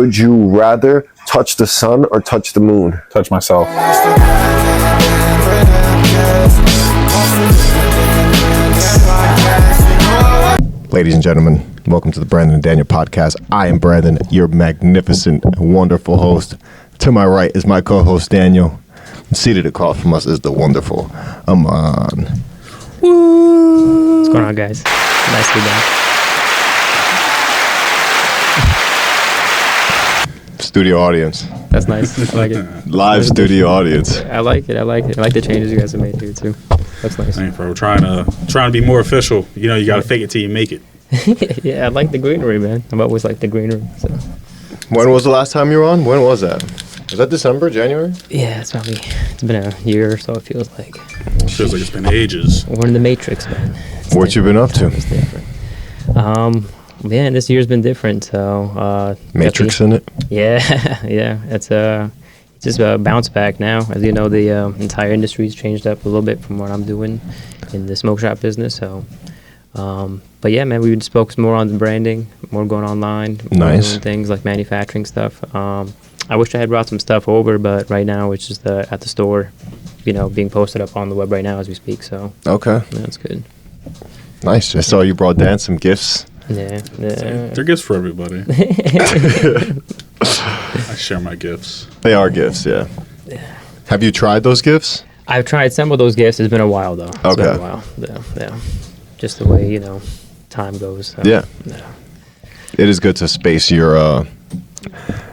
would you rather touch the sun or touch the moon? Touch myself. Ladies and gentlemen, welcome to the Brandon and Daniel podcast. I am Brandon, your magnificent, wonderful host. To my right is my co-host Daniel. Seated across from us is the wonderful Aman. Woo! What's going on, guys? Nice to be back. Studio audience. That's nice. I like it. Live studio audience. I like it. I like the changes you guys have made here too. That's nice. Hey, bro, trying to be more official. You know, you got to fake it till you make it. Yeah, I like the greenery, man. I've always liked the greenery. So. When was the last time you were on? When was that? Was that December, January? Yeah, it's been a year or so. It feels like. It feels like it's been ages. We're in the Matrix, man. What you been up to? It's different. Man, this year's been different. So Matrix in it. Yeah, yeah. It's just a bounce back now. As you know, the entire industry's changed up a little bit from what I'm doing in the smoke shop business. So, but yeah, man, we just focus more on the branding, more going online, nice doing things like manufacturing stuff. I wish I had brought some stuff over, but right now it's just at the store, being posted up on the web right now as we speak. So okay, that's good. Nice. I saw you brought Dan some gifts. Yeah. They're gifts for everybody. I share my gifts. They are gifts, yeah. Have you tried those gifts? I've tried some of those gifts. It's been a while, though. It's been a while. Yeah. Just the way, time goes. So, yeah. It is good to space your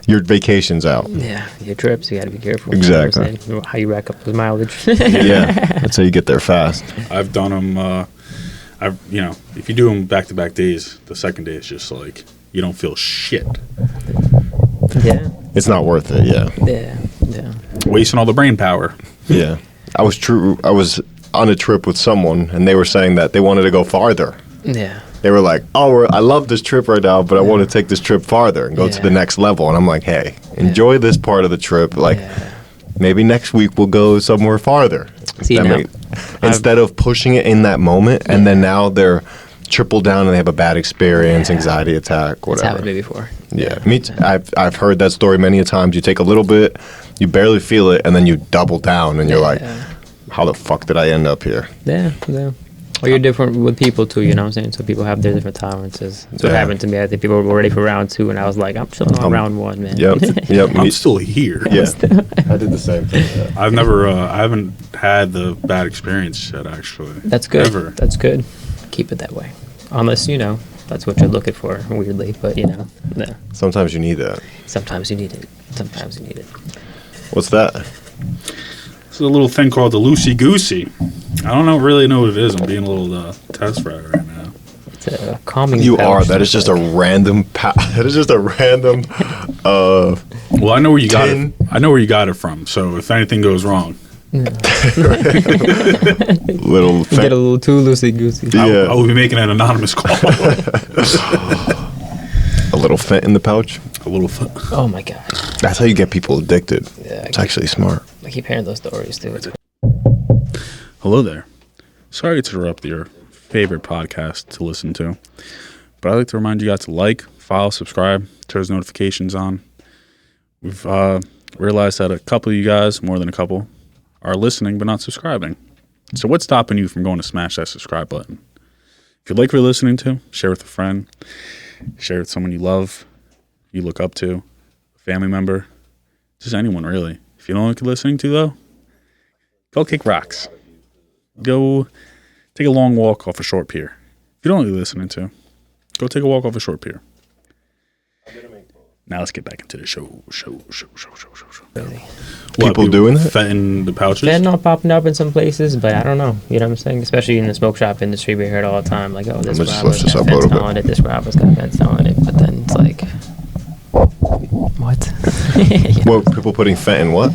vacations out. Yeah, your trips, you got to be careful. Exactly. How you rack up the mileage. Yeah, that's how you get there fast. I've done them, if you do them back-to-back days, the second day is just like, you don't feel shit. Yeah. It's not worth it, yeah. Yeah. Wasting all the brain power. Yeah. I was on a trip with someone, and they were saying that they wanted to go farther. Yeah. They were like, I love this trip right now, but I want to take this trip farther and go to the next level. And I'm like, hey, enjoy this part of the trip. Like, maybe next week we'll go somewhere farther. See, instead of pushing it in that moment, and then now they're triple down and they have a bad experience, anxiety attack, whatever. It's happened to me before. Yeah, me too. I've heard that story many a times. You take a little bit, you barely feel it, and then you double down, and you're like, how the fuck did I end up here? Yeah. Well, you're different with people too, you know what I'm saying? So people have their different tolerances. That's what happened to me. I think people were ready for round 2, and I was like, I'm chilling on round 1, man. Yep. I'm still here. Yeah, I did the same thing. Yeah. I haven't had the bad experience yet, actually. That's good. Ever. That's good. Keep it that way. Unless, that's what you're looking for, weirdly. But, no. Sometimes you need that. Sometimes you need it. What's that? It's a little thing called the loosey-goosey. I don't really know what it is. I'm being a little test rat right now. It's a calming You pouch. are. That is just a random... that is just a random... well, I know where you got it. I know where you got it from. So if anything goes wrong... Yeah. little you get a little too loosey-goosey. Yeah. I will be making an anonymous call. A little fent in the pouch. A little fent. Oh, my God. That's how you get people addicted. Yeah, it's actually smart. I keep hearing those stories, too. Hello there. Sorry to interrupt your favorite podcast to listen to, but I'd like to remind you guys to like, follow, subscribe, turn those notifications on. We've realized that a couple of you guys, more than a couple, are listening but not subscribing. So what's stopping you from going to smash that subscribe button? If you like what you're listening to, share with a friend, share with someone you love, you look up to, a family member, just anyone really. If you don't like what you're listening to, though, go kick rocks. Go take a long walk off a short pier. If you don't like what you're listening to, go take a walk off a short pier. Now let's get back into the show. Really? People doing that? Fetting the pouches? Fentanyl popping up in some places, but I don't know. You know what I'm saying? Especially in the smoke shop industry, we hear it all the time. Like, this rapper's got fentanyl in it, this rapper's got fentanyl in it. But then it's like, what? Well, people putting fent in what?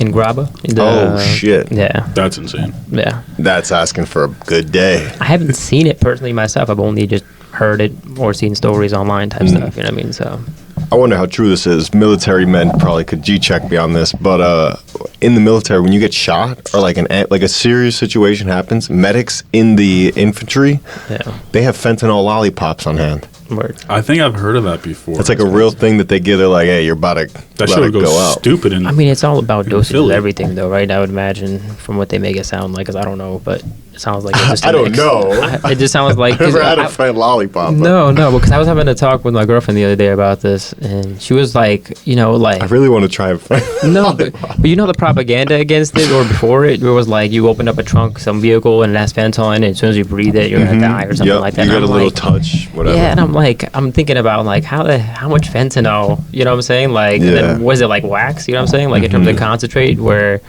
In grabba. Oh, shit. Yeah. That's insane. Yeah. That's asking for a good day. I haven't seen it personally myself. I've only just heard it or seen stories online type stuff. You know what I mean? So I wonder how true this is. Military men probably could G-check me on this, but in the military, when you get shot or like a serious situation happens, medics in the infantry, they have fentanyl lollipops on hand. Word. I think I've heard of that before. It's like a real thing that they give. They're like, hey, you're about to That shit would go go out. stupid. And I mean, it's all about dosage of Philly. everything, though, right? I would imagine from what they make it sound like, because I don't know, but it sounds like it's just a I don't mix. know. It just sounds like. I never had a friend lollipop. but No, because I was having a talk with my girlfriend the other day about this, and she was like, I really want to try and find no, but you know the propaganda against it or before it, where it was like you open up a trunk, some vehicle, and it has fentanyl in it. As soon as you breathe it, you're gonna die or something like that. You And get a I'm little like, touch, whatever. yeah, and I'm thinking about like how much fentanyl, you know what I'm saying? Like, and then was it like wax? You know what I'm saying? Like in terms of concentrate, where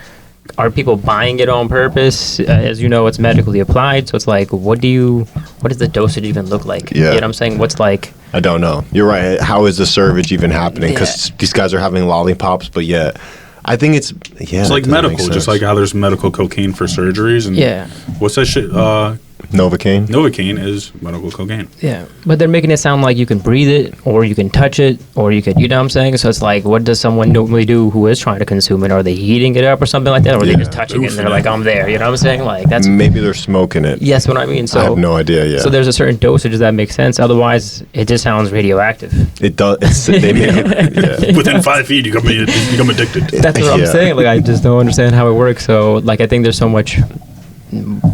are people buying it on purpose? As you know, it's medically applied, so it's like, what does the dosage even look like? Yeah. You know what I'm saying? What's like? I don't know. You're right. How is the servage even happening? Because these guys are having lollipops, but yet I think it's it's like medical, just like how there's medical cocaine for surgeries. And Yeah. what's that shit? Novocaine. Novocaine is medical cocaine. Yeah, but they're making it sound like you can breathe it, or you can touch it, or you could, you know what I'm saying? So it's like, what does someone normally do who is trying to consume it? Are they heating it up or something like that? Or are they just touching it and they're like, I'm there, you know what I'm saying? Like, that's... Maybe they're smoking it. Yes, what I mean. So I have no idea. Yeah. So there's a certain dosage that makes sense. Otherwise, it just sounds radioactive. It does. They make it. Yeah. Within 5 feet, you become addicted. That's what I'm saying. Like, I just don't understand how it works. So, like, I think there's so much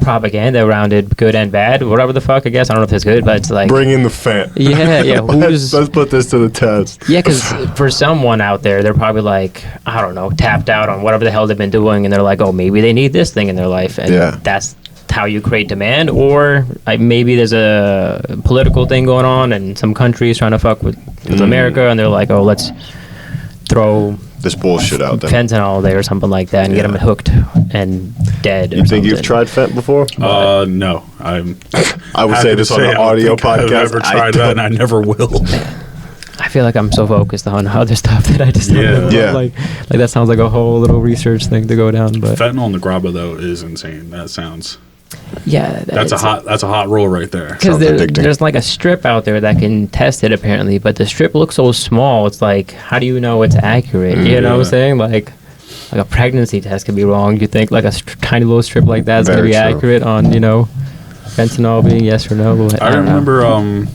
propaganda around it, good and bad, whatever the fuck. I guess I don't know if it's good, but it's like Bring in the fan. Yeah. Let's put this to the test. Yeah, because for someone out there, they're probably like, I don't know, tapped out on whatever the hell they've been doing, and they're like, oh, maybe they need this thing in their life, and that's how you create demand. Or maybe there's a political thing going on, and some countries trying to fuck with America, and they're like, oh, let's throw this bullshit out there. Fentanyl there or something like that, and get them hooked and dead. You think you've tried fent before? No. I would say this on an audio podcast. I've never tried that, and I never will. I feel like I'm so focused on other stuff that I just don't know. Like that sounds like a whole little research thing to go down. But fentanyl in the grabba though is insane. That sounds. Yeah, that's a hot roll right there. Because there's like a strip out there that can test it apparently, but the strip looks so small. It's like, how do you know it's accurate? You know what I'm saying? Like a pregnancy test could be wrong. You think like a tiny little strip like that is going to be accurate on fentanyl being yes or no? I remember a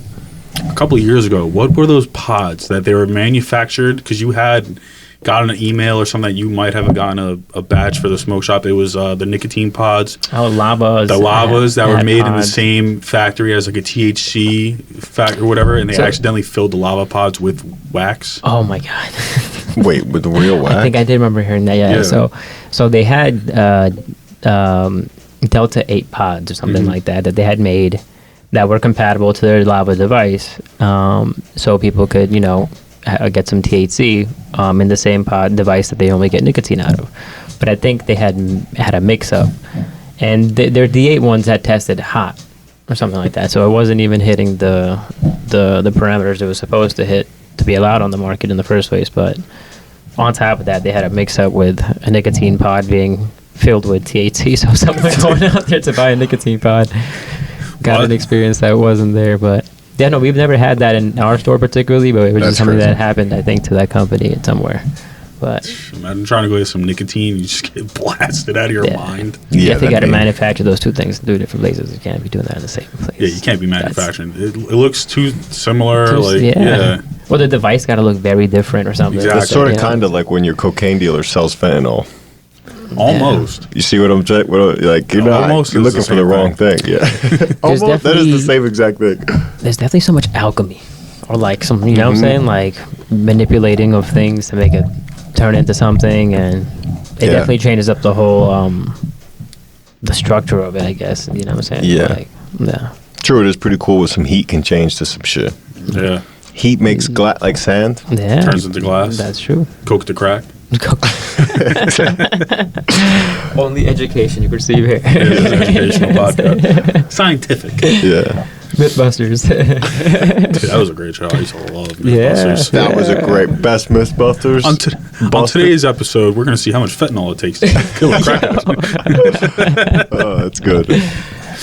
couple of years ago. What were those pods that they were manufactured? Because you had gotten an email or something that you might have gotten a batch for the smoke shop. It was the nicotine pods. Oh, lavas. The lavas that were made in the same factory as like a THC factory or whatever, and they accidentally filled the lava pods with wax. Oh my god! Wait, with the real wax? I think I did remember hearing that. Yeah. So they had Delta 8 pods or something like that they had made that were compatible to their lava device, so people could get some THC in the same pod device that they only get nicotine out of. But I think they had a mix-up, and their D8 ones had tested hot or something like that, so it wasn't even hitting the parameters it was supposed to hit to be allowed on the market in the first place. But on top of that, they had a mix-up with a nicotine pod being filled with THC, so someone going out there to buy a nicotine pod got an experience that wasn't there. But yeah, no, we've never had that in our store particularly, but it was just something that happened, I think, to that company somewhere. But imagine trying to go get some nicotine, you just get blasted out of your mind. Yeah, if you got to manufacture those two things in two different places, you can't be doing that in the same place. Yeah, you can't be manufacturing. It looks too similar. Well, the device got to look very different or something. Exactly. It's sort of kind of like when your cocaine dealer sells fentanyl. Almost. You see what I'm saying? Like you're looking for the wrong thing. Yeah. Almost. That is the same exact thing. There's definitely so much alchemy, or like some, you know what I'm saying, like manipulating of things to make it turn into something, and it definitely changes up the whole the structure of it, I guess. You know what I'm saying? Yeah. True. It is pretty cool. With some heat can change to some shit. Yeah. Heat makes like sand. Yeah. Turns into glass. That's true. Coke to crack. Only education you receive here. It is an educational podcast. Scientific. Yeah. MythBusters. Dude, that was a great show. I used to love MythBusters. Yeah. That was a great best MythBusters. On today's episode, we're going to see how much fentanyl it takes to kill a crackhead. Oh, that's good.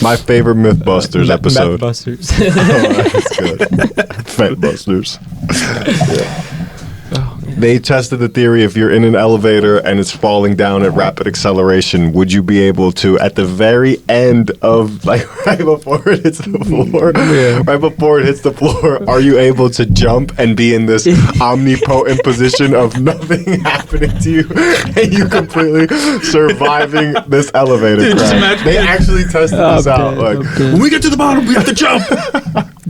My favorite MythBusters episode. MythBusters. Oh, that's good. MythBusters. Yeah. they tested the theory if you're in an elevator and it's falling down at rapid acceleration, would you be able to, at the very end of, like, right before it hits the floor, are you able to jump and be in this omnipotent position of nothing happening to you and you completely surviving this elevator Dude, just crash? imagine They actually tested this out. Like, When we get to the bottom, we have to jump.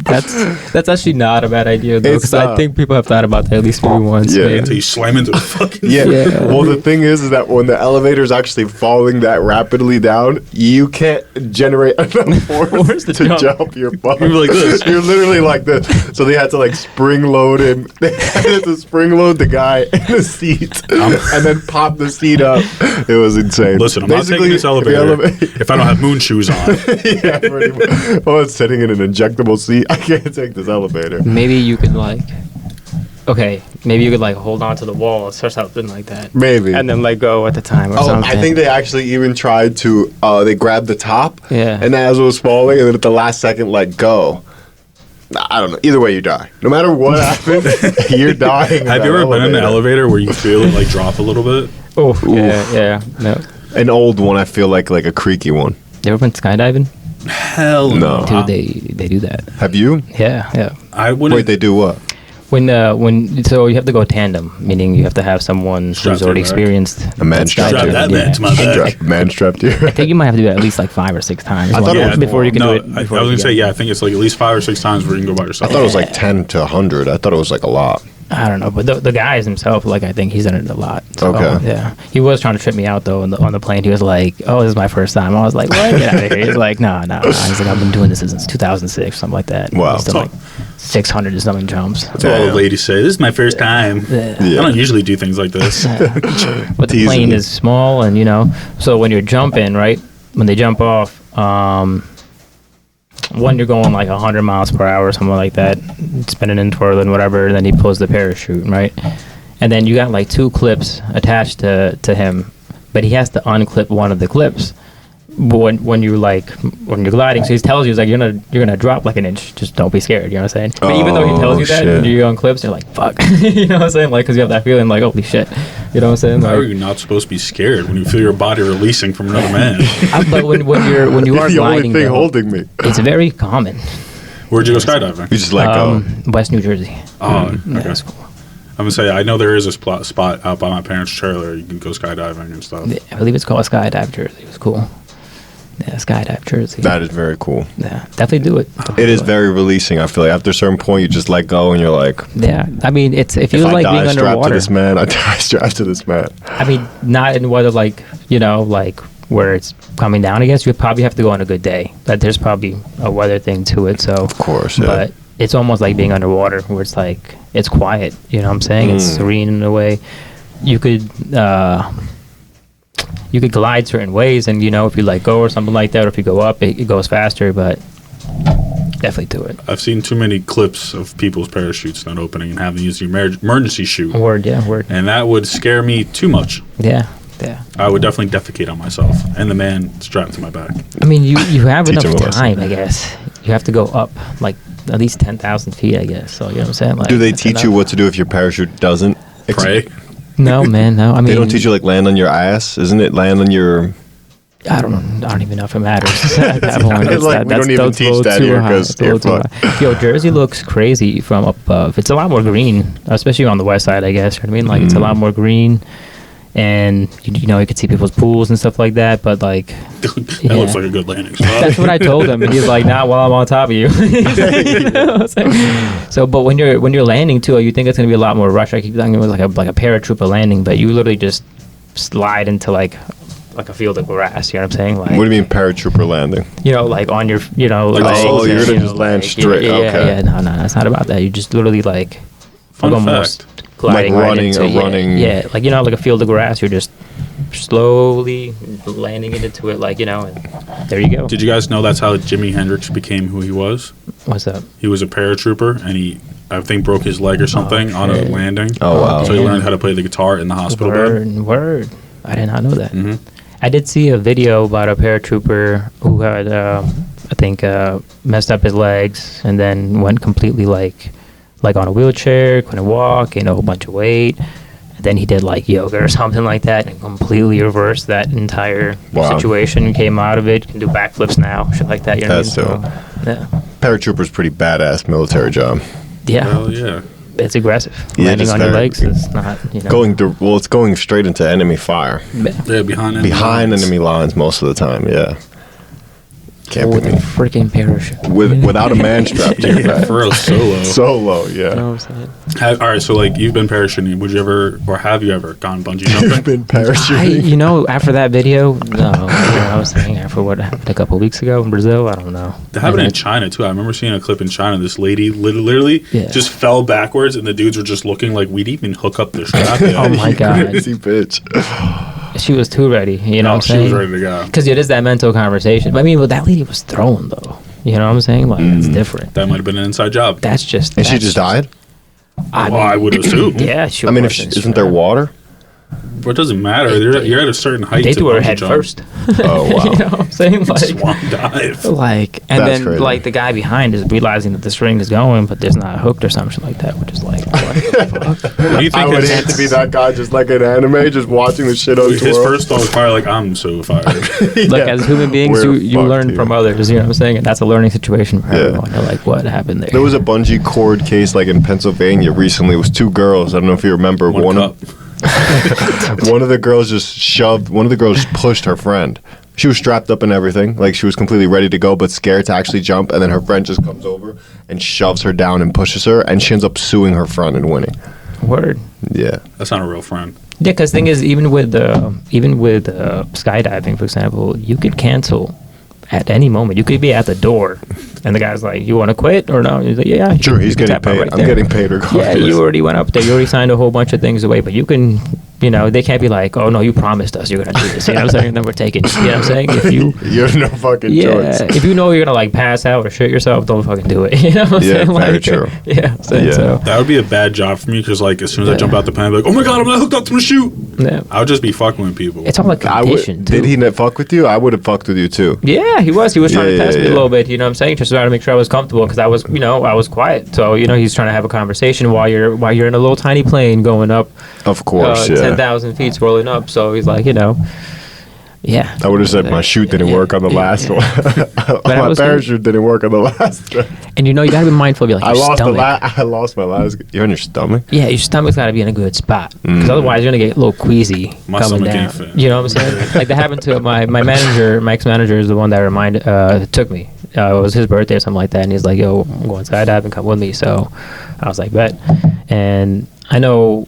That's actually not a bad idea though, It's because I not. think people have thought about that at least maybe once. Yeah. maybe. Until you slam into the fucking. yeah. Yeah. Well, the thing is that when the elevator is actually falling that rapidly down, you can't generate enough force to to jump. jump your butt. You're like this. You're literally like this. So they had to like spring load him. They had to spring load the guy in the seat and then pop the seat up. It was insane. Listen, I'm not taking this the elevator if I don't have moon shoes on. yeah, pretty much. Oh, it's sitting in an injectable seat. I can't take this elevator. Maybe you could like, maybe you could like hold on to the wall or something like that. Maybe. And then let go at the time or Oh, something. I think they actually even tried to. They grabbed the top, Yeah. and as it was falling, and then at the last second, let go. I don't know. Either way, you die. No matter what happens, you're dying. in Have you that ever been in an elevator where you feel it like drop a little bit? Oh, yeah. No. An old one, I feel like a creaky one. You ever been skydiving? Hell No. Dude, they do that. Have you? Yeah. I wouldn't. Wait, they do what? When so you have to go tandem, meaning you have to have someone Strapped who's to already your back. experienced. A man strapped Strap to that you. man to my back. Man strapped to you. I think you might have to do it at least like 5 or 6 times. I thought it was before you can no, do it. I was before gonna you say, get- yeah, I think it's like at least 5 or 6 times where you can go by I yourself. thought it was like 10 to 100. I thought it was like a lot. I don't know, but the guys himself, like I think he's done it a lot. So, Okay. Yeah, he was trying to trip me out though on the plane. He was like, "Oh, this is my first time." I was like, "What? Get out of here!" He's like, "No." He's like, "I've been doing this since 2006, something like that." Wow. He's done like 600 or something jumps. That's all the ladies say. This is my first time. Yeah. Yeah. I don't usually do things like this. But the Teasing plane you. is small, and so when you're jumping, right, when they jump off, one you're going like 100 miles per hour, something like that, spinning and twirling, whatever. And then he pulls the parachute, right, and then you got like 2 clips attached to him, but he has to unclip one of the clips. But when you're gliding, so he tells you, he's like, you're gonna drop like an inch, just don't be scared, you know what I'm saying? But even though he tells you that, shit. you're on clips, you're like, fuck, you know what I'm saying? Like, because you have that feeling like, holy shit, you know what I'm saying? How are Like, you not supposed to be scared when you feel your body releasing from another man? but when you are the only gliding, thing though, holding me. it's very common. Where'd you go skydiving? You just let go. West New Jersey. Oh, Yeah, okay. that's cool. I'm gonna say I know there is a spot out by my parents' trailer. You can go skydiving and stuff. Yeah, I believe it's called Skydive Jersey. It was cool. Yeah, Skydive Jersey. That is very cool. Yeah, definitely do it. It is very releasing. I feel like after a certain point, you just let go and you're like, Yeah, I mean, it if feels I like die being strapped to underwater. this man, I die strapped to this man. I mean, not in whether like where it's coming down. I guess you probably have to go on a good day. But there's probably a weather thing to it. So Of course, yeah. but it's almost like being underwater, where it's like it's quiet. You know what I'm saying? It's serene in a way. You could glide certain ways, and if you let go or something like that, or if you go up, it goes faster. But definitely do it. I've seen too many clips of people's parachutes not opening and having to use the emergency chute, Word, yeah, word, and that would scare me too much. yeah. I would definitely defecate on myself and the man strapped to my back. I mean, you have Teach enough him a lesson. time, I guess. You have to go up like at least 10,000 feet, I guess. So you know what I'm saying? Like, Do they that's teach you enough. what to do if your parachute doesn't? Pray. No, man, no. I mean, They don't teach you like land on your ass, isn't it? Land on your. I don't know. I don't even know if it matters. At that point, It's like, we don't even that's a teach little that too here high. 'cause It's a little you're too high. Yo, Jersey looks crazy from up above. It's a lot more green, especially on the west side, I guess. You know what I mean? Like, it's a lot more green. And, you could see people's pools and stuff like that. But, like, That Yeah. looks like a good landing spot. that's what I told him. And he's like, nah, while I'm on top of you. You know what I'm saying? So, but when you're landing, too, you think it's going to be a lot more rush. I keep thinking it was like a paratrooper landing. But you literally just slide into, like a field of grass. You know what I'm saying? Like, What do you mean paratrooper landing? like on your, Like, legs oh, you're and, gonna just land straight, okay. Yeah, no, it's not about that. You just literally like Fun almost fact. gliding Like right running- into, running- Yeah, like like a field of grass. You're just slowly landing into it, like and there you go. Did you guys know that's how Jimi Hendrix became who he was? What's up? He was a paratrooper and he, I think, broke his leg or something on a shit. landing. Oh, wow. So he learned how to play the guitar in the hospital bed. Word. I did not know that. Mhm. I did see a video about a paratrooper who had, I think, messed up his legs and then went completely like on a wheelchair, couldn't walk, a whole bunch of weight. Then he did like yoga or something like that and completely reversed that entire situation. Came out of it, can do backflips now, shit like that. You know That's what I mean? Yeah. Paratrooper's pretty badass military job. Yeah. Hell yeah. It's aggressive. Yeah, Landing just on your very- legs is not, you know. It's going straight into enemy fire. Yeah, behind Enemy lines most of the time, yeah. Can't with a be freaking parachute. without a man strapped to your back. For real, solo. Solo, You know yeah. what I'm saying? All right, so like you've been parachuting. Would you ever, or have you ever gone bungee jumping? You've been parachuting. You know, after that video, no. You know, I was saying after what happened a couple weeks ago in Brazil, I don't know. That happened in China too. I remember seeing a clip in China. This lady literally Yeah. just fell backwards, and the dudes were just looking like we'd even hook up the strap. Yet. Oh my god, Crazy bitch. she was too ready. You know what I'm she saying? was ready to go. Because it is that mental conversation. But I mean, but that lady was thrown though. You know what I'm saying? Like it's different. That might have been an inside job. That's just. And she that's just died? I would assume. Yeah, she. I mean, wasn't isn't there sure. water? But it doesn't matter. You're at a certain height. They to threw her bungee head jump. first. Oh, wow. You know what I'm saying? Like, Swan dive. like, and That's then crazy. like the guy behind is realizing that the string is going, but there's not hooked or something like that, which is like, what the fuck? What do you think I would his, hate to be that guy just like an anime, just watching the shit on his twirl. first thought was probably like, I'm so fired. Look, as human beings, We're you fucked learn here. from others. You know what I'm saying? And that's a learning situation for Yeah. everyone. You're like, what happened there? There was a bungee cord case like in Pennsylvania recently. It was two girls. I don't know if you remember. One cup. One of the girls just pushed her friend. She was strapped up and everything. Like she was completely ready to go, but scared to actually jump. And then her friend just comes over and shoves her down and pushes her. And she ends up suing her friend and winning. Word. Yeah. That's not a real friend. Yeah, because thing is, even with skydiving, for example, you could cancel at any moment. You could be at the door, and the guy's like, "You want to quit or no?" He's like, "Yeah, Sure, he's you can getting tap out paid. right I'm there." getting paid regardless. Yeah, you already went up there. You already signed a whole bunch of things away, but you can, you know, they can't be like, "Oh no, you promised us you're gonna do this." You know what I'm saying? Then we're taking. You know what I'm saying? If you, You have no fucking yeah, choice. if you know you're gonna like pass out or shit yourself, don't fucking do it. You know what I'm Yeah, saying? very Like, true. Yeah, Yeah. so That would be a bad job for me because, like, as soon as I Yeah. jump out the plane, I'd be like, "Oh my god, I'm not hooked up to my shoot." yeah. I would just be fucking with people. It's all like competition. too. Did he not fuck with you? I would have fucked with you too. Yeah, he was. He was trying Yeah, to test me yeah, a little bit. You know what I'm saying? Just trying to make sure I was comfortable because I was, you know, I was quiet. So you know, he's trying to have a conversation while you're in a little tiny plane going up, Of course, yeah. 10,000 feet scrolling up. So he's like, you know, yeah. I would have said my chute didn't Yeah, work on the yeah, last yeah. one. I My was parachute didn't work on the last one. And you know, you gotta be mindful of your, like, I your lost stomach. I lost my last. You're on your stomach? Yeah, your stomach's got to be in a good spot because otherwise you're gonna get a little queasy My coming stomach down. ain't fit. You know what I'm saying? Like that happened to my manager. My ex-manager is the one that took me. It was his birthday or something like that, and he's like, "Yo, I'm going skydiving. Come with me." So I was like, "Bet." And I know,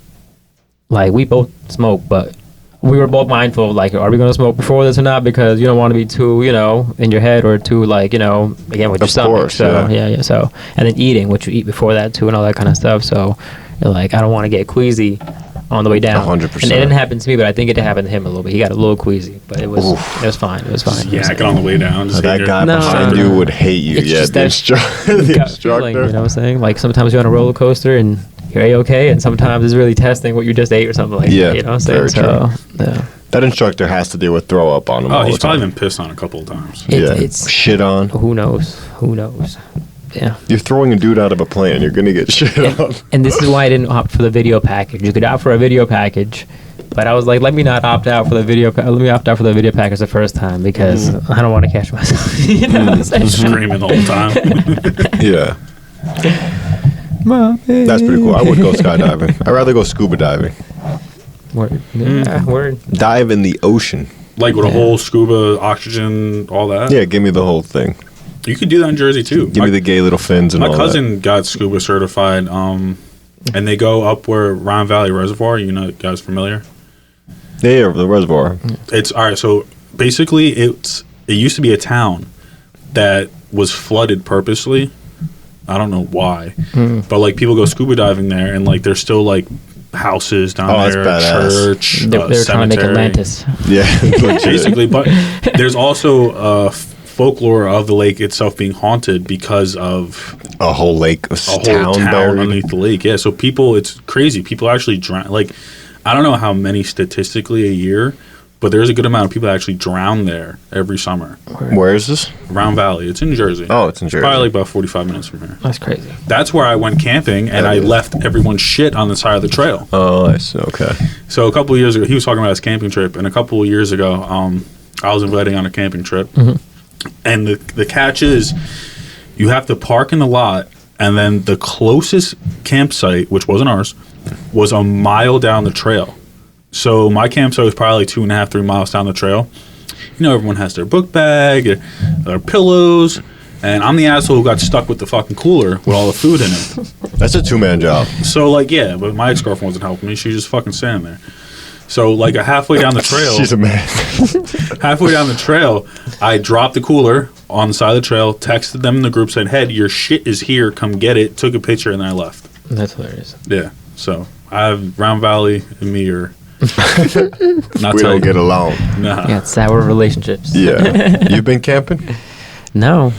like, we both smoke, but we were both mindful of, like, are we going to smoke before this or not? Because you don't want to be too, you know, in your head or too, like, you know, again, with your Of stomach. course, So, yeah. yeah. So, and then eating, what you eat before that, too, and all that kind of stuff. So, you're like, I don't want to get queasy on the way down. 100%. And it didn't happen to me, but I think it happened to him a little bit. He got a little queasy, but it was fine. It was fine. Yeah, get on the way down. Just That hit your- guy No, behind no, you no. would hate you. It's Yeah, just the, that the gut instructor. feeling, you know what I'm saying? Like sometimes you're on a roller coaster and you're A-okay, and sometimes it's really testing what you just ate or something like Yeah, that. You know what I'm saying? very So, yeah. That instructor has to deal with throw up on him. Oh, all he's the time. probably been pissed on a couple of times. It- Yeah, it's shit on. who knows? Who knows? Yeah. You're throwing a dude out of a plane. You're gonna get shit on. And this is why I didn't opt for the video package. You could opt for a video package, but I was like, let me not opt out for the video. Let me opt out for the video package the first time because I don't want to catch myself. You know what I'm saying? Screaming the whole time. Yeah, Mommy. that's pretty cool. I would go skydiving. I'd rather go scuba diving. Word. Yeah, word. Dive in the ocean. Like with a whole scuba, oxygen, all that. Yeah, give me the whole thing. You could do that in Jersey too. Give me the gay little fins and My all cousin got scuba certified, and they go up where Round Valley Reservoir. You know, guys familiar? that. Yeah, the reservoir. It's all right. So basically, it used to be a town that was flooded purposely. I don't know why, but like people go scuba diving there, and like there's still like houses down Oh, that's there, badass. church, They're trying to make cemetery. Atlantis. Yeah, legit. Basically, but there's also folklore of the lake itself being haunted because of a whole lake, a whole town town buried. underneath the lake. Yeah, so people, it's crazy. People actually drown. Like, I don't know how many statistically a year, but there's a good amount of people that actually drown there every summer. Where is this? Round Valley. It's in Jersey. Oh, it's in Jersey. Probably like about 45 minutes from here. That's crazy. That's where I went camping, and I left everyone's shit on the side of the trail. Oh, I see. Okay. So a couple of years ago, he was talking about his camping trip, and a couple of years ago, I was invited on a camping trip, and the catch is you have to park in the lot, and then the closest campsite, which wasn't ours, was a mile down the trail. So my campsite was probably like 2.5, 3 miles down the trail. You know, everyone has their book bag, their pillows, and I'm the asshole who got stuck with the fucking cooler with all the food in it. That's a 2-man job. So, like, yeah, but my ex-girlfriend wasn't helping me. She was just fucking standing there. So, like, halfway down the trail... She's a man. Halfway down the trail, I dropped the cooler on the side of the trail, texted them in the group, said, "Head, your shit is here, come get it," took a picture, and then I left. That's hilarious. Yeah, so I have Round Valley and me are... we don't get along. Nah. Yeah, sour relationships. Yeah. You've been camping? No.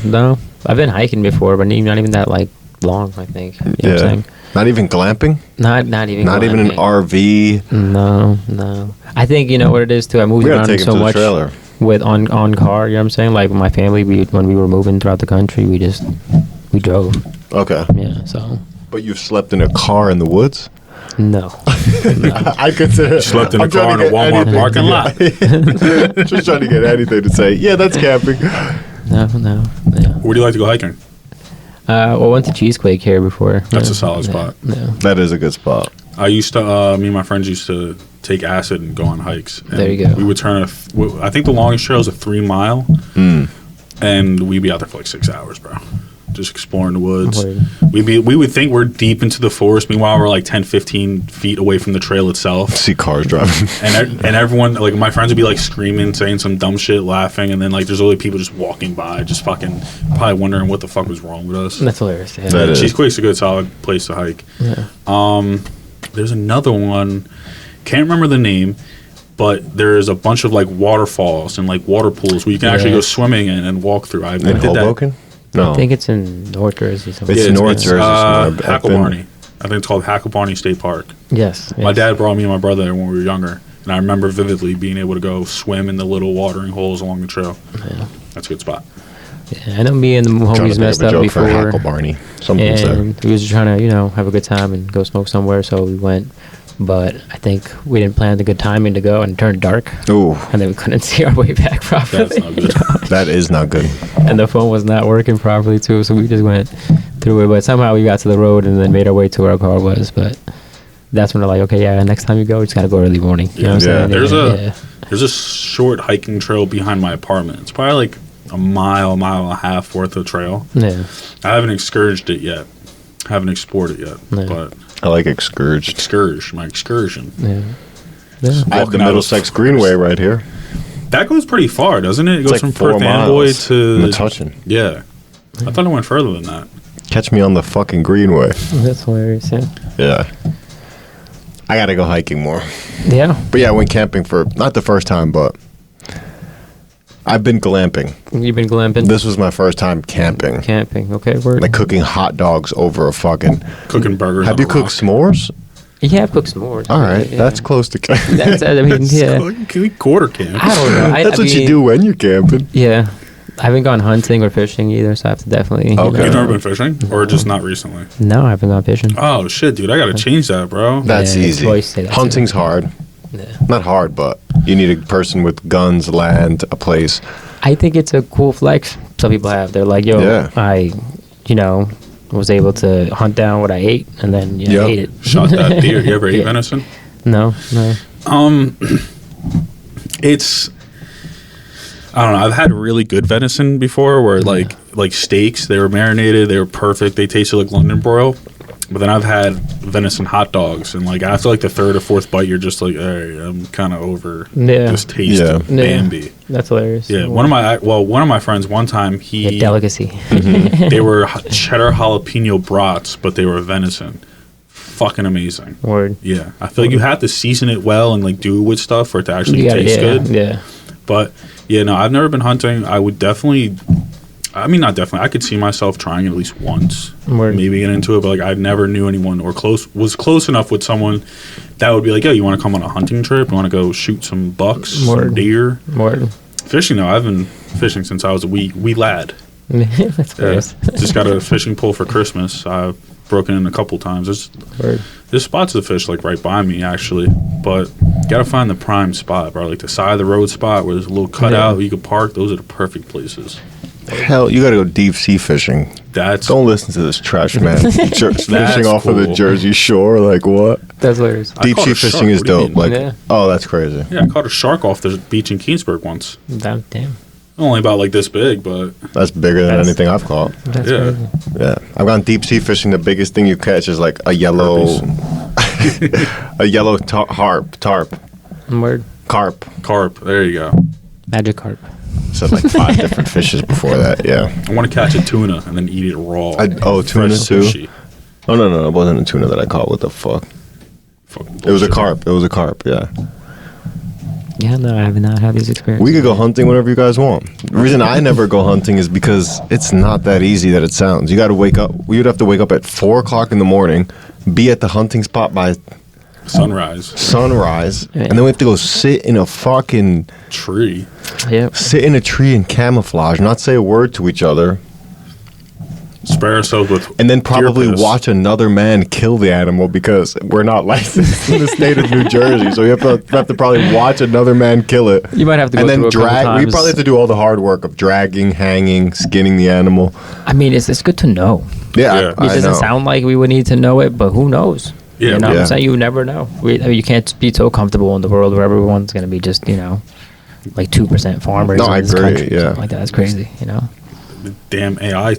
I've been hiking before, but not even that like long. I think. You know what I'm saying? Not even glamping? Not even. Not even an RV? No. I think you know what it is too. I moved We gotta around take him so to the much trailer. with on car. You know what I'm saying? Like my family, when we were moving throughout the country, we drove. Okay. Yeah. So. But you've slept in a car in the woods? No. I consider... Slept in a car in a Walmart parking lot. Just trying to get anything to say, yeah, that's camping. No. Yeah. Where do you like to go hiking? Well, I went to Cheesequake here before. That's a solid spot. Yeah. That is a good spot. I used to, me and my friends used to take acid and go on hikes. And There you go. We would turn I think the longest trail is a 3 mile. And we'd be out there for like 6 hours, bro. Just exploring the woods. We would think we're deep into the forest. Meanwhile, we're like 10, 15 feet away from the trail itself. See cars driving. And everyone, like my friends would be like screaming, saying some dumb shit, laughing. And then like there's only people just walking by, just fucking probably wondering what the fuck was wrong with us. That's hilarious. Yeah. That is. Cheesequake's a good solid place to hike. Yeah. There's another one, can't remember the name, but there's a bunch of like waterfalls and like water pools where you can actually go swimming and walk through. I In did Hoboken? No. I think it's in North Jersey. Somewhere. It's North Jersey. Hacklebarney. I think it's called Hacklebarney State Park. Yes. My dad brought me and my brother there when we were younger, and I remember vividly being able to go swim in the little watering holes along the trail. Yeah. That's a good spot. Yeah, I know me and the homies messed up before. Hacklebarney. Something's there. And we was just trying to, have a good time and go smoke somewhere, so we went. But I think we didn't plan the good timing to go, and it turned dark. Ooh. And then we couldn't see our way back properly. That's not good. That is not good. And the phone was not working properly, too, so we just went through it. But somehow we got to the road and then made our way to where our car was. But that's when they're like, okay, yeah, next time you go, you just got to go early morning. You know what I'm saying? There's a short hiking trail behind my apartment. It's probably like a mile and a half worth of trail. Yeah. I haven't excurged it yet. Haven't explored it yet. Yeah. But I like excurged. my excursion. Yeah. Yeah. I have the Middlesex Greenway right here. That goes pretty far, doesn't it? It goes It's from like 4 Perth miles. Amboy to Metuchen. Yeah. I thought it went further than that. Catch me on the fucking Greenway. That's hilarious, yeah. Yeah. I gotta go hiking more. Yeah. But yeah, I went camping for, not the first time, but I've been glamping. You've been glamping? This was my first time camping. Camping, okay, word. Like cooking hot dogs over a fucking... Cooking burgers. Have you cooked s'mores? Yeah, I've cooked s'mores. All right, Yeah. that's close to camping. That's, I mean, yeah. Can we quarter camp? I don't know. That's what you do when you're camping. Yeah. I haven't gone hunting or fishing either, so I have to definitely. Okay. You've never been fishing? Or just not recently? No, I haven't gone fishing. Oh, shit, dude. I got to change that, bro. That's Yeah, easy. twice say that too. Hunting's hard. Yeah. Not hard, but you need a person with guns, land, a place. I think it's a cool flex. Some people have. They're like, yo, Yeah. I, was able to hunt down what I ate, and then Yeah. I ate it. Shot that deer. You ever eat Yeah. venison? No. It's... I don't know. I've had really good venison before where, like steaks, they were marinated, they were perfect, they tasted like London broil. But then I've had venison hot dogs, and like after like the third or fourth bite, you're just like, all right, I'm kind of over this taste of Bambi. That's hilarious. Yeah, one of my friends one time Yeah, delicacy. they were cheddar jalapeno brats, but they were venison. Fucking amazing. Word. Yeah, I feel like you have to season it well and like do it with stuff for it to actually You gotta- taste good. Yeah. But yeah, no, I've never been hunting. I would definitely. I mean, not definitely. I could see myself trying it at least once, Word. maybe get into it. But like, I never knew anyone or was close enough with someone that would be like, "Yo, you want to come on a hunting trip? You want to go shoot some bucks, some deer?" Word. Fishing though, I've been fishing since I was a wee lad. That's gross. Just got a fishing pole for Christmas. I've broken in a couple times. There's spots of fish like right by me actually, but gotta find the prime spot, bro. Like the side of the road spot where there's a little cutout where you can park. Those are the perfect places. Hell, you gotta go deep sea fishing. Don't listen to this trash man. Fishing off of the Jersey Shore, like what? That's hilarious. Deep sea fishing is dope. Like, oh, that's crazy. Yeah, I caught a shark off the beach in Keensburg once. Damn. Only about like this big, but that's bigger than anything I've caught. That's crazy. Yeah, I've gone deep sea fishing. The biggest thing you catch is like a yellow, tarp. Word. Carp. There you go. Magic carp. Said like 5 different fishes before that. Yeah. I want to catch a tuna and then eat it raw. Tuna too. Sushi. Oh no! It wasn't a tuna that I caught. What the fuck? It was a carp. Yeah. Yeah, no, I have not had these experiences. We could go hunting whenever you guys want. The reason I never go hunting is because it's not that easy that it sounds. You got to wake up. You'd have to wake up at 4 o'clock in the morning, be at the hunting spot by sunrise, and then we have to go sit in a fucking tree. Yep. Sit in a tree in camouflage, not say a word to each other. Spare ourselves with and then probably watch another man kill the animal because we're not licensed in the state of New Jersey. So we have to probably watch another man kill it. You might have to go and then through a couple times. We probably have to do all the hard work of dragging, hanging, skinning the animal. I mean, it's good to know. Yeah. It doesn't sound like we would need to know it, but who knows? Yeah, you know what I'm saying? You never know. You can't be so comfortable in the world where everyone's going to be just, like 2% farmers. No, I agree. Country, yeah. Something like that. That's crazy, The damn AI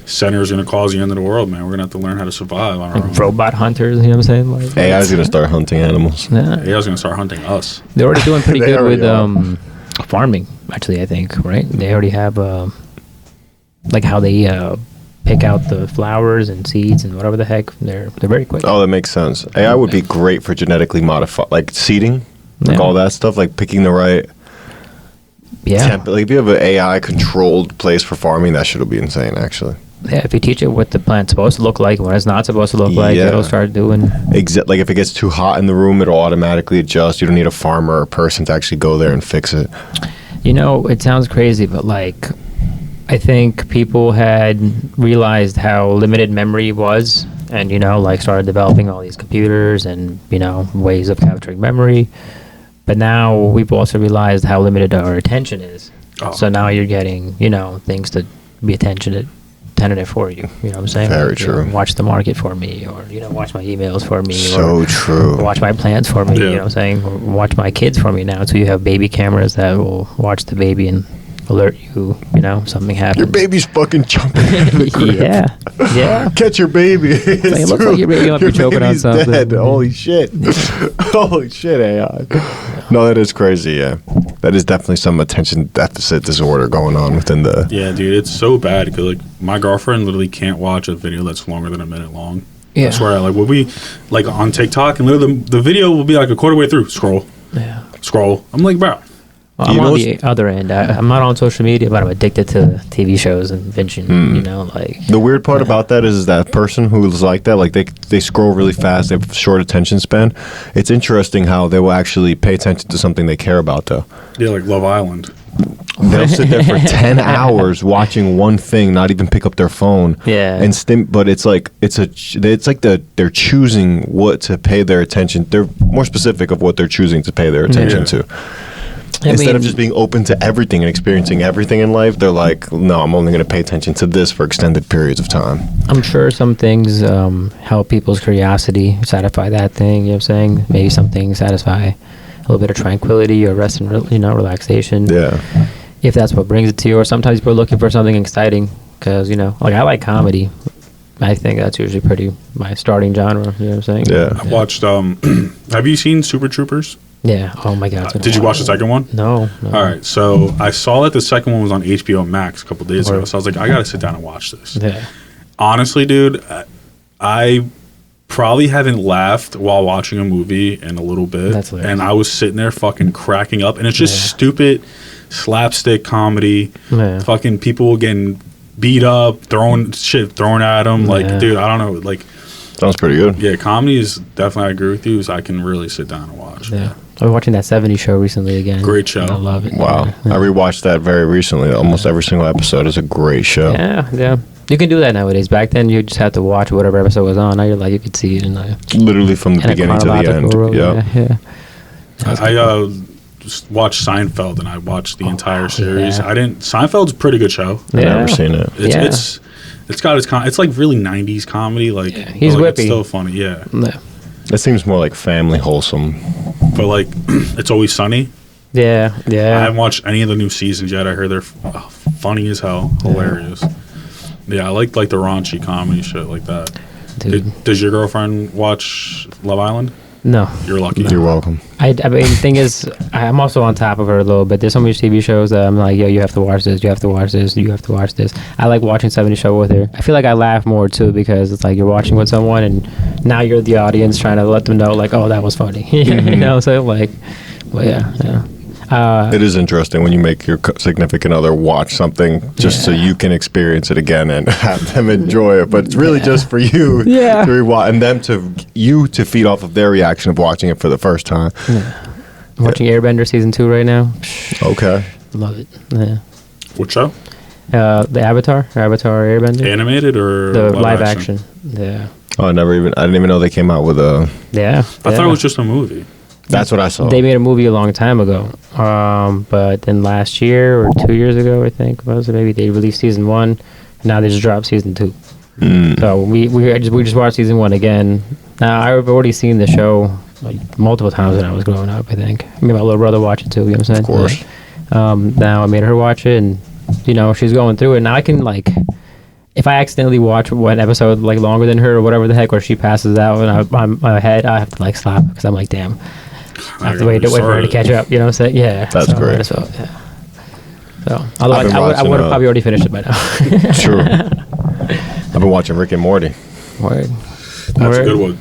center is going to cause the end of the world, man. We're going to have to learn how to survive on our own. Robot hunters, you know what I'm saying? Like, AI is going to start hunting animals. Yeah. AI is going to start hunting us. They're already doing pretty good with farming, actually, I think, right? They already have, like how they pick out the flowers and seeds and whatever the heck. They're very quick. Oh, that makes sense. AI would be great for genetically modified, like seeding, like all that stuff, like picking the right... Yeah. Like if you have an AI controlled place for farming, that shit will be insane, actually. Yeah, if you teach it what the plant's supposed to look like, what it's not supposed to look like, it'll start doing. Like if it gets too hot in the room, it'll automatically adjust. You don't need a farmer or a person to actually go there and fix it. It sounds crazy, but like, I think people had realized how limited memory was, and like started developing all these computers and ways of capturing memory. But now we've also realized how limited our attention is. Oh. So now you're getting, things to be attentive for you. You know what I'm saying? Very true. Watch the market for me, or, watch my emails for me. So true. Watch my plants for me, you know what I'm saying? Or watch my kids for me now. So you have baby cameras that will watch the baby and alert you, something happens. Your baby's fucking jumping out of the crib. Yeah. Catch your baby. It looks like your baby might be choking on something. Dead. Holy shit. Holy shit, AI. No, that is crazy, yeah. That is definitely some attention deficit disorder going on within the... Yeah, dude, it's so bad because, like, my girlfriend literally can't watch a video that's longer than a minute long. Yeah. I swear, like, we'll be, like, on TikTok, and literally the video will be, like, a quarter way through. Scroll. I'm like, bro. Well, I'm on the other end. I'm not on social media, but I'm addicted to TV shows and binging, like... The weird part about that is that person who's like that, like they scroll really fast, they have short attention span. It's interesting how they will actually pay attention to something they care about, though. Yeah, like Love Island. They'll sit there for 10 hours watching one thing, not even pick up their phone. Yeah. But it's like they're choosing what to pay their attention. They're more specific of what they're choosing to pay their attention to. Instead of just being open to everything and experiencing everything in life, they're like, no, I'm only going to pay attention to this for extended periods of time. I'm sure some things help people's curiosity, satisfy that thing, you know what I'm saying? Maybe some things satisfy a little bit of tranquility or rest and, relaxation. Yeah. If that's what brings it to you. Or sometimes people are looking for something exciting because, like I like comedy. I think that's usually my starting genre, you know what I'm saying? Yeah. I watched, have you seen Super Troopers? Yeah. Oh my God. Did you watch the second one? No. All right. So I saw that the second one was on HBO Max a couple days ago. So I was like, I got to sit down and watch this. Yeah. Honestly, dude, I probably haven't laughed while watching a movie in a little bit. That's hilarious. And I was sitting there fucking cracking up. And it's just stupid slapstick comedy. Yeah. Fucking people getting beat up, throwing at him. Like, dude, I don't know. Like, sounds pretty good. Yeah, comedy is definitely. I agree with you. Is I can really sit down and watch. Yeah. I was watching that 70s show recently again. Great show. I love it. Wow. Yeah. I rewatched that very recently. Almost every single episode is a great show. Yeah. You can do that nowadays. Back then, you just had to watch whatever episode was on. Now you're like, you could see it in literally from the beginning to the end. Yeah. I just watched Seinfeld and I watched the entire series. Yeah. Seinfeld's a pretty good show. I've never seen it. It's got it's like really 90s comedy. Like, he's like whippy. It's still funny. Yeah. It seems more like family wholesome. But like, It's Always Sunny. Yeah. I haven't watched any of the new seasons yet. I heard they're funny as hell, hilarious. Yeah, I like the raunchy comedy shit like that. Dude. Does your girlfriend watch Love Island? No. You're lucky. You're welcome. I mean, the thing is, I'm also on top of her a little bit. There's so many TV shows that I'm like, yo, you have to watch this, you have to watch this, you have to watch this. I like watching 70 Show with her. I feel like I laugh more too because it's like you're watching with someone and now you're the audience trying to let them know like, oh, that was funny. You know, so like, well, yeah. It is interesting when you make your significant other watch something just so you can experience it again and have them enjoy it. But it's really just for you to rewatch and them to feed off of their reaction of watching it for the first time. I'm watching Airbender season 2 right now. Okay. Love it. Yeah. What show? The Avatar Airbender. Animated or the live action? Yeah. Oh, I didn't even know they came out with a. Yeah. I thought it was just a movie. That's what I saw. They made a movie a long time ago, but then last year or 2 years ago, I think maybe they released season 1, and now they just dropped season 2. So we just watched season 1 again. Now I've already seen the show like multiple times when I was growing up. I think I made my little brother watch it too. You know what I'm saying? Of course. Now I made her watch it, and she's going through it. Now I can like. If I accidentally watch one episode like longer than her or whatever the heck, or she passes out and I'm ahead, I have to like stop because I'm like, damn, I have to wait for her to catch up. You know what I'm saying? Yeah, that's great. So, otherwise, I would have probably already finished it by now. True. I've been watching Rick and Morty. Word. That's a good one.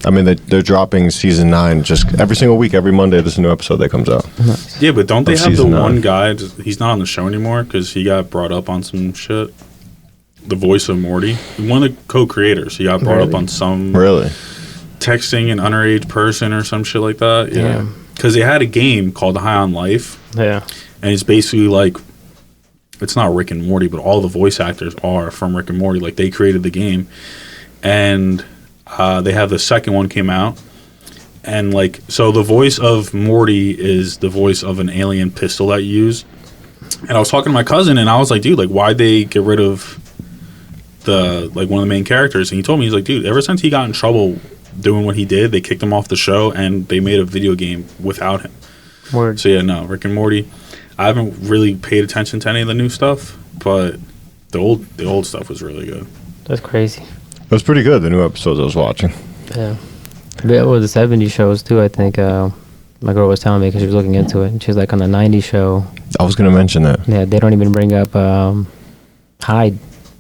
I mean, they're dropping season 9 just every single week. Every Monday, there's a new episode that comes out. Nice. Yeah, but don't they have the one 9. guy? He's not on the show anymore because he got brought up on some shit. The voice of Morty, one of the co-creators, he got brought up on some texting an underage person or some shit like that. Yeah, because they had a game called High on Life. Yeah, and it's basically like it's not Rick and Morty, but all the voice actors are from Rick and Morty. Like they created the game, and they have the second one came out, and like so the voice of Morty is the voice of an alien pistol that you use. And I was talking to my cousin, and I was like, dude, like why'd they get rid of one of the main characters? And he told me, he's like, dude, ever since he got in trouble doing what he did, they kicked him off the show and they made a video game without him. Word. So yeah, no, Rick and Morty. I haven't really paid attention to any of the new stuff, but the old stuff was really good. That's crazy. It was pretty good, the new episodes I was watching. Yeah. But with the 70s shows too, I think my girl was telling me because she was looking into it, and she's like on the 90s show. I was going to mention that. Yeah, they don't even bring up Hyde.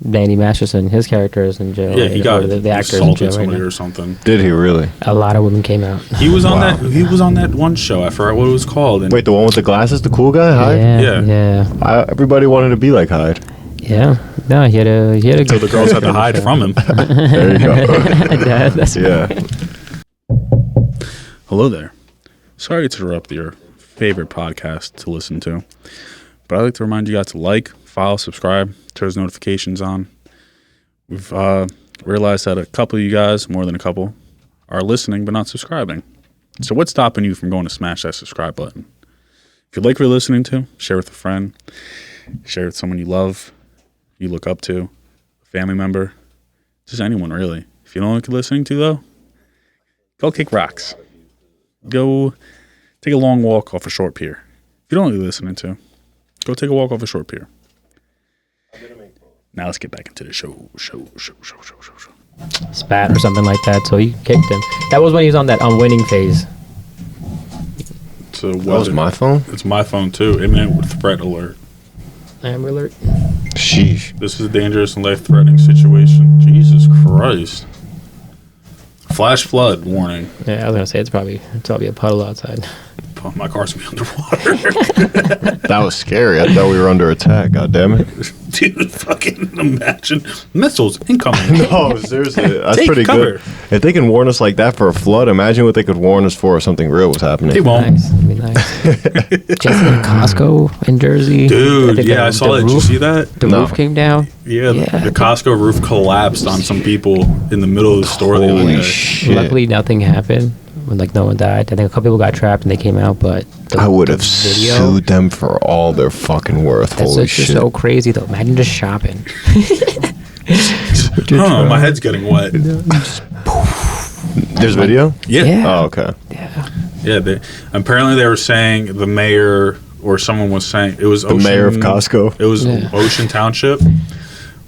Danny Masterson, his character is in jail. Yeah, he got the actor assaulted somebody or something. Did he really? A lot of women came out. He was on that. He was on that one show. I forgot what it was called. And wait, the one with the glasses, the cool guy, Hyde? Yeah. Everybody wanted to be like Hyde. Yeah. No, he had a so the girls had to hide from him. There you go. Yeah. Hello there. Sorry to interrupt your favorite podcast to listen to, but I'd like to remind you guys to like, follow, subscribe, turn those notifications on. We've realized that a couple of you guys, more than a couple, are listening but not subscribing. So what's stopping you from going to smash that subscribe button? If you like what you're listening to, share with a friend, share with someone you love, you look up to, a family member, just anyone really. If you don't like what you're listening to though, go kick rocks. Go take a long walk off a short pier. If you don't like what you're listening to, go take a walk off a short pier. Now let's get back into the show. Spat or something like that, so he kicked him. That was when he was on that winning phase. So that was my phone? It's my phone too. Imminent threat alert. Amber alert. Sheesh. This is a dangerous and life-threatening situation. Jesus Christ. Flash flood warning. Yeah, I was gonna say it's probably a puddle outside. my car's gonna be underwater. That was scary. I thought we were under attack. God damn it. Dude, fucking imagine missiles incoming. No, seriously. That's Take pretty cover. good. If they can warn us like that for a flood, imagine what they could warn us for if something real was happening. They won't. Nice. That'd be nice. Just in Costco in Jersey. Dude, think yeah, I saw that. Did you see that? The No. roof came down. Yeah, the Costco roof collapsed on some people in the middle of the store the other Holy day. shit. Luckily, nothing happened. Like no one died. I think a couple people got trapped and they came out, but I would have sued them for all their fucking worth. That's Holy just shit. so crazy though. Imagine just shopping. My head's getting wet. There's video? Yeah. Oh, okay. Yeah. Yeah, apparently they were saying the mayor or someone was saying it was The mayor of Costco. It was Yeah. Ocean Township.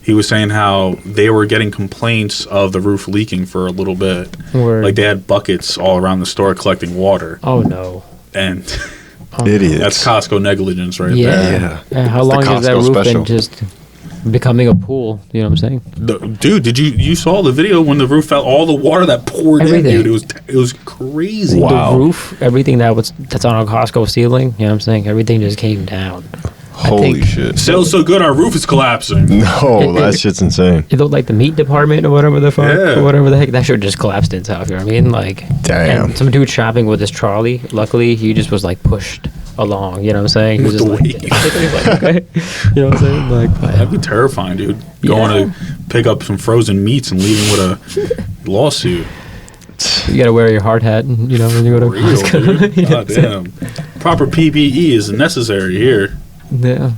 He was saying how they were getting complaints of the roof leaking for a little bit. Word. Like they had buckets all around the store collecting water, Oh no. and Idiots. that's Costco negligence right Yeah. there. Yeah. How It's the long has that Costco roof special. been just becoming a pool? You know what I'm saying? Dude, did you saw the video when the roof fell? All the water that poured Everything. in, dude. It was crazy. Wow. The roof, everything that's on a Costco ceiling. You know what I'm saying? Everything just came down. Holy think- shit. Sales so good, our roof is collapsing. No, that shit's insane. It looked like the meat department or whatever the fuck, Yeah. or whatever the heck. That shit just collapsed itself. You know what I mean? Like, Damn. and some dude shopping with his trolley. Luckily, he just was like pushed along. You know what I'm saying? He was With just the like, he was like, okay. You know what I'm saying? Like, but, That'd be terrifying, dude. Going to pick up some frozen meats and leaving with a lawsuit. you gotta wear your hard hat. You know when you go to Real, Costco. dude. You know God what I'm saying? damn. Proper PPE is necessary here. Yeah.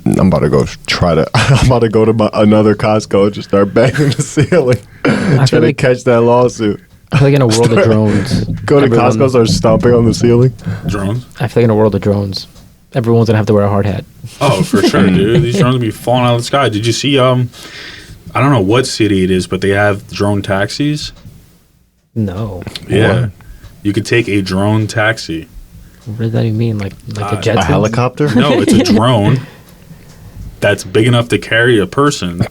I'm about to go to another Costco and just start banging the ceiling. Try feel to like- catch that lawsuit. I feel like in a world of drones, Go to everyone- Costco, start stomping on the ceiling. Drones? I feel like in a world of drones, everyone's gonna have to wear a hard hat. Oh, for sure, dude. These drones will be falling out of the sky. Did you see, I don't know what city it is, but they have drone taxis? No. Yeah. What? You could take a drone taxi. What does that even mean? Like a Uh, jet? A helicopter? No, it's a drone that's big enough to carry a person.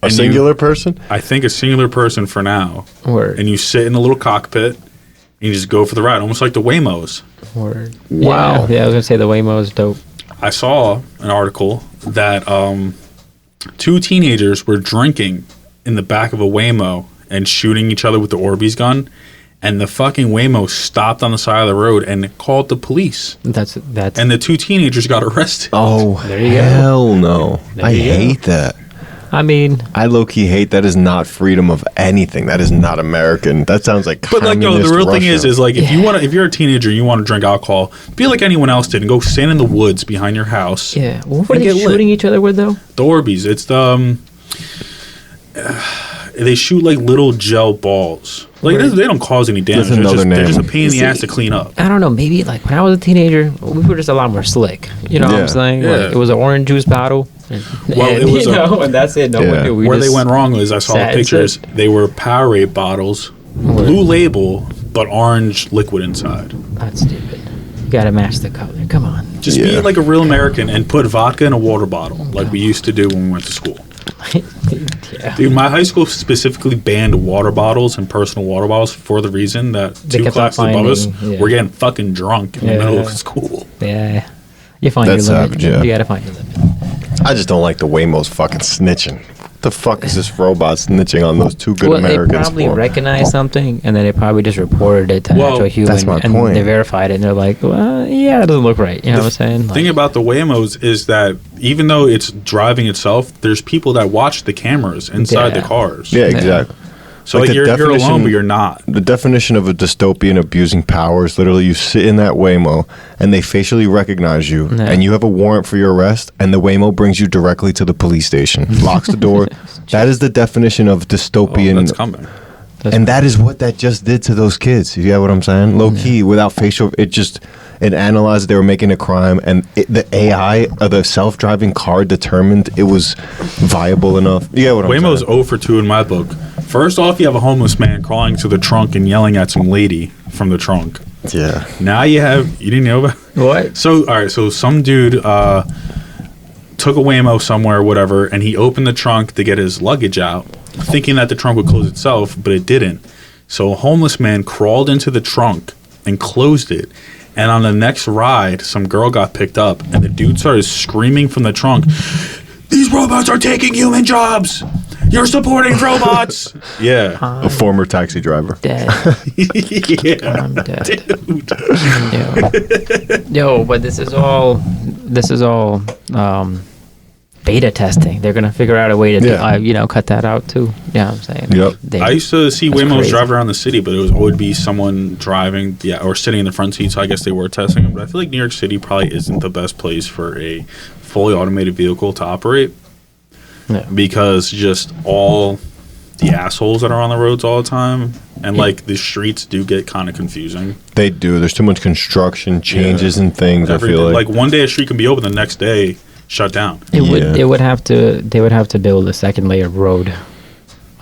A singular person? I think a singular person for now. Word. And you sit in a little cockpit and you just go for the ride, almost like the Waymos. Word. Wow. Yeah, I was gonna say the Waymo is dope. I saw an article that two teenagers were drinking in the back of a Waymo and shooting each other with the Orbeez gun, and the fucking Waymo stopped on the side of the road and called the police, That's and the two teenagers got arrested. Oh, There you go. hell no. There I you go. hate that. I mean, I low-key hate that. Is not freedom of anything. That is not American. That sounds like But like, no, the communist real thing Russia. is like if you're a teenager, and you want to drink alcohol, be like anyone else did and go stand in the woods behind your house. yeah. What were And they get lit. shooting each other with though? The Orbeez, it's the they shoot like little gel balls. Like Right. they don't cause any damage. There's another They're just a name. pain in the See, ass to clean up. I don't know. Maybe like when I was a teenager, we were just a lot more slick. You know what Yeah. I'm saying? Yeah. Like, it was an orange juice bottle. Well, it was and that's it. No Yeah. one knew. We Where they just went wrong was I saw the sat and pictures. sipped. They were Powerade bottles, blue label, but orange liquid inside. That's stupid. You gotta match the color. Come on. Just Yeah. be like a real American and put vodka in a water bottle like we used to do when we went to school. Yeah. Dude, my high school specifically banned water bottles and personal water bottles for the reason that They two kept on classes above us finding- yeah. were getting fucking drunk in the middle of Yeah. school. Yeah. You find That's your limit. savage, yeah. You gotta find your limit. I just don't like the Waymo's fucking snitching. What the fuck is this robot snitching on those two good Well, Americans they probably for? recognized something, and then they probably just reported it to Well, actual human, that's my and point. they verified it, and they're like, "Well, yeah, it doesn't look right." You know what I'm saying? Thing about the Waymos is that even though it's driving itself, there's people that watch the cameras inside Yeah. the cars. Yeah, exactly. So Like like the you're alone, definition- but you're not. The definition of a dystopian abusing power is literally you sit in that Waymo and they facially recognize you Yeah. and you have a warrant for your arrest and the Waymo brings you directly to the police station, locks the door. That is the definition of Oh, dystopian. that's coming. And that is what that just did to those kids. You get what I'm saying? Low key, without facial, it analyzed they were making a crime, and the AI, or the self-driving car, determined it was viable enough. You get what I'm Waymo's saying? 0 for 2 in my book. First off, you have a homeless man crawling to the trunk and yelling at some lady from the trunk. Yeah. Now you didn't know about What? So, all right, so some dude took a Waymo somewhere or whatever, and he opened the trunk to get his luggage out, thinking that the trunk would close itself, but it didn't. So a homeless man crawled into the trunk and closed it. And on the next ride, some girl got picked up, and the dude started screaming from the trunk, "These robots are taking human jobs! You're supporting robots!" Yeah. A former taxi driver. Dead. Yeah. I'm dead. Dude. Yo, but this is all beta testing. They're gonna figure out a way to cut that out too. Yeah, I'm saying. Yep. I used to see That's Waymos crazy. drive around the city, but it would be someone driving, or sitting in the front seat. So I guess they were testing them. But I feel like New York City probably isn't the best place for a fully automated vehicle to operate, because just all the assholes that are on the roads all the time, and like the streets do get kind of confusing. They do. There's too much construction, changes and things. Everything. I feel like one day a street can be open, the next day shut down. They would have to build a second layer of road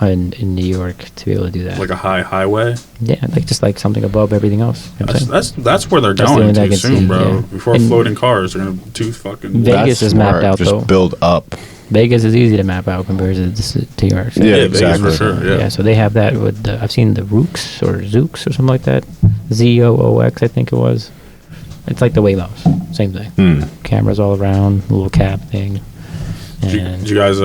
in New York to be able to do that. Like a highway. Yeah, just like something above everything else. You know what I'm saying? That's where they're That's the going only thing I to can soon, see, bro. yeah. Before And floating cars, they're gonna do fucking. Vegas that's is mapped smart. out, Just though. build up. Vegas is easy to map out compared to New York. So Yeah, Vegas exactly. for sure. Yeah. So they have that with I've seen the Rooks or Zooks or something like that. ZOOX, I think it was. It's like the Waymos, same thing. Cameras all around, little cab thing. Did you guys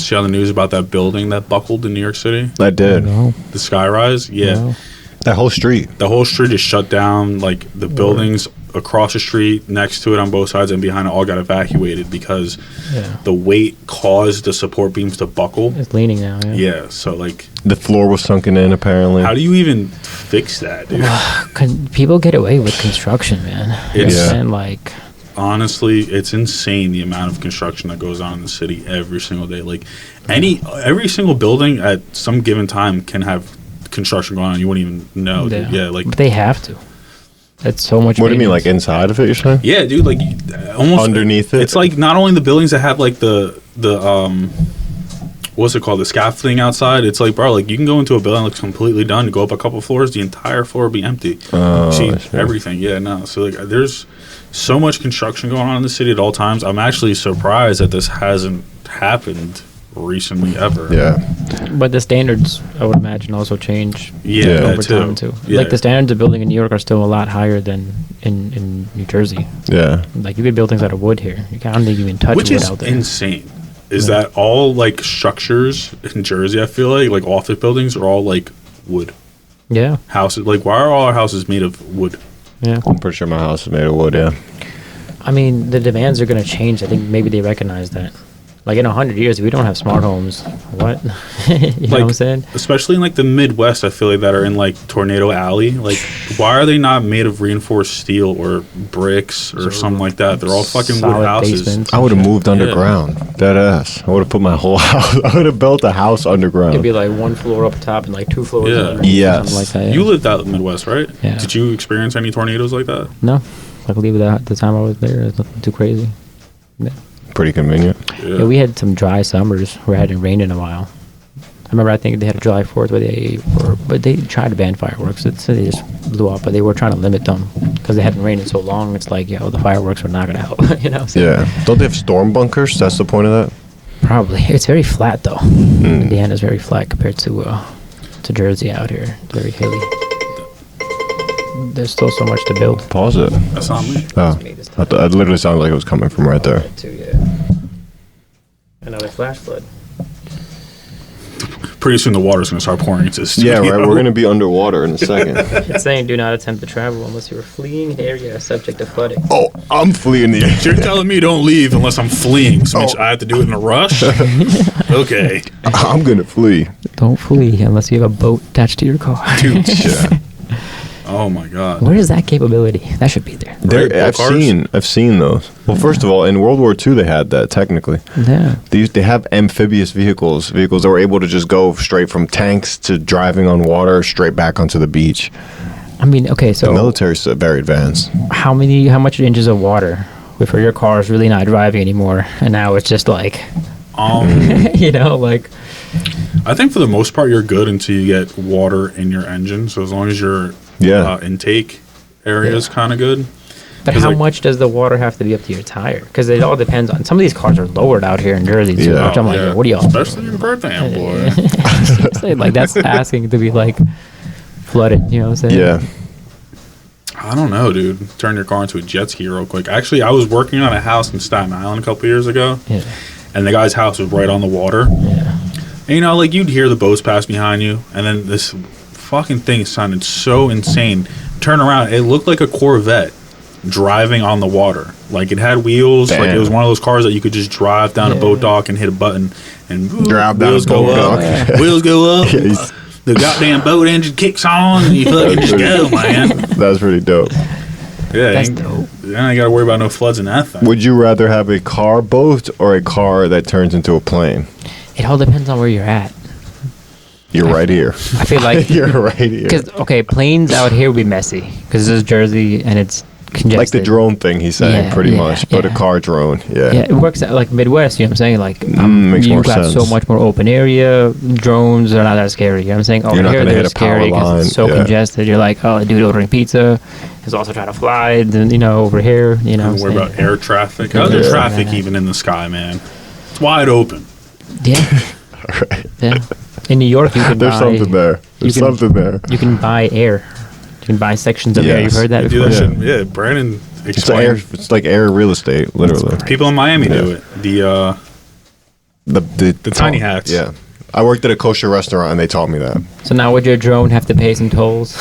see on the news about that building that buckled in New York City? I did. No, The skyrise? Yeah. no. That whole street. The whole street is shut down. Like the buildings across the street, next to it on both sides and behind it, all got evacuated because Yeah. the weight caused the support beams to buckle. It's leaning now. Yeah. Yeah, so like, The floor was sunken in, apparently. how do you even fix that, dude? People get away with construction, man. It's- And like, Honestly, it's insane the amount of construction that goes on in the city every single day. Like every single building at some given time can have construction going on. You wouldn't even know. Dude. Yeah, like but they have to. It's so much. What do you mean, maintenance. like inside of it, you're saying? yeah, dude. Like almost Underneath it? It's like not only the buildings that have like the what's it called, the scaffolding outside. It's like, bro, like you can go into a building that looks completely done, go up a couple floors, the entire floor will be empty. Oh, See I see. everything. Yeah, no. So like, there's so much construction going on in the city at all times. I'm actually surprised that this hasn't happened recently ever. Yeah. But the standards, I would imagine, also change Yeah, Yeah. that over time too. Yeah. Like the standards of building in New York are still a lot higher than in New Jersey. Yeah. Like you could build things out of wood here. I don't think you can touch Which wood is out there. insane. Is Yeah. that all like structures in Jersey? I feel like office buildings are all like wood Yeah, houses. Like, why are all our houses made of wood? yeah. I'm pretty sure my house is made of wood, yeah. I mean, the demands are going to change. I think maybe they recognize that. Like in 100 years, if we don't have smart homes, what? You know what I'm saying? Especially in like the Midwest, I feel like that are in like Tornado Alley. Like, why are they not made of reinforced steel or bricks or something like that? They're all fucking wood Solid houses. basements. I would have moved underground. Dead ass. I would have put my whole house. I would have built a house underground. It'd be like one floor up top and like two floors. Yeah. underneath or Yes. Something like that. Yeah. You lived out in the Midwest, right? Yeah. Did you experience any tornadoes like that? No, luckily the time I was there, it's nothing too crazy. Yeah. Pretty convenient. Yeah, we had some dry summers where it hadn't rained in a while. I remember I think they had a July 4th but they tried to ban fireworks. So they just blew up, but they were trying to limit them because they hadn't rained in so long. It's like, the fireworks were not going to help, you know? So Yeah. Don't they have storm bunkers? That's the point of that? Probably. It's very flat though. Indiana's very flat compared to Jersey out here. It's very hilly. There's still so much to build. Pause it. That's not me. Oh. It literally sounded like it was coming from right there. Too, yeah. Another flash flood. Pretty soon the water's going to start pouring into the studio. Yeah, right. We're going to be underwater in a second. It's saying do not attempt to travel unless you are fleeing an area subject to flooding. Oh, I'm fleeing the You're telling me don't leave unless I'm fleeing, so I have to do it in a rush? Okay. I'm going to flee. Don't flee unless you have a boat attached to your car. Dude. Yeah. Oh my God. Where is that capability? That should be there. There, Right, boat I've seen those. Well, first of all, in World War II, they had that technically. Yeah. They have amphibious vehicles that were able to just go straight from tanks to driving on water straight back onto the beach. I mean, okay, The so military's very advanced. how much inches of water before your car is really not driving anymore, and now it's just like, like. I think for the most part you're good until you get water in your engine. So as long as your intake area is kind of good. But 'Cause, how like- much does the water have to be up to your tire? Because it all depends on. Some of these cars are lowered out here in Jersey too. Yeah. Which I'm like, what are y'all? Especially in Birthday, boy. Seriously, like that's asking to be like flooded. You know what I'm saying? Yeah. I don't know, dude. Turn your car into a jet ski real quick. Actually, I was working on a house in Staten Island a couple years ago. Yeah. And the guy's house was right on the water. Yeah. And, you know, like, you'd hear the boats pass behind you, and then this fucking thing sounded so insane. Turn around, it looked like a Corvette driving on the water. Like, it had wheels. Damn. Like, it was one of those cars that you could just drive down a boat dock and hit a button, and Drive down wheels a boat go up. dock. Wheels go up. Yeah, The goddamn boat engine kicks on, and you fucking just go, man. that's pretty dope. Yeah, That's ain't- dope. I ain't got to worry about no floods in that thing. Would you rather have a car boat or a car that turns into a plane? It all depends on where you're at. You're right here. I feel like You're right here. because planes out here would be messy because this is Jersey and it's congested. Like the drone thing he's saying, Yeah, pretty yeah, much. But a yeah. car drone, yeah. Yeah, it works out like Midwest. You know what I'm saying? Like makes you more got so sense. much more open area. Drones are not that scary. You know what I'm saying? Over You're not here gonna they're hit a power scary because it's line, so yeah. congested. You're like, oh, a dude ordering pizza is also trying to fly. Then over here, you know. Don't what worry I'm about saying? air traffic. How's Yeah. the traffic even in the sky, man? It's wide open. Yeah, Right. yeah. In New York, you can There's buy. something there. There's you can- something there. You can buy air. You can buy sections of air. You've Yes. heard that They do before? that shit. Yeah, Brandon It's air. explained. It's like air real estate, literally. People in Miami do Yeah. it. The The tiny hats. Yeah. I worked at a kosher restaurant and they taught me that. So now would your drone have to pay some tolls?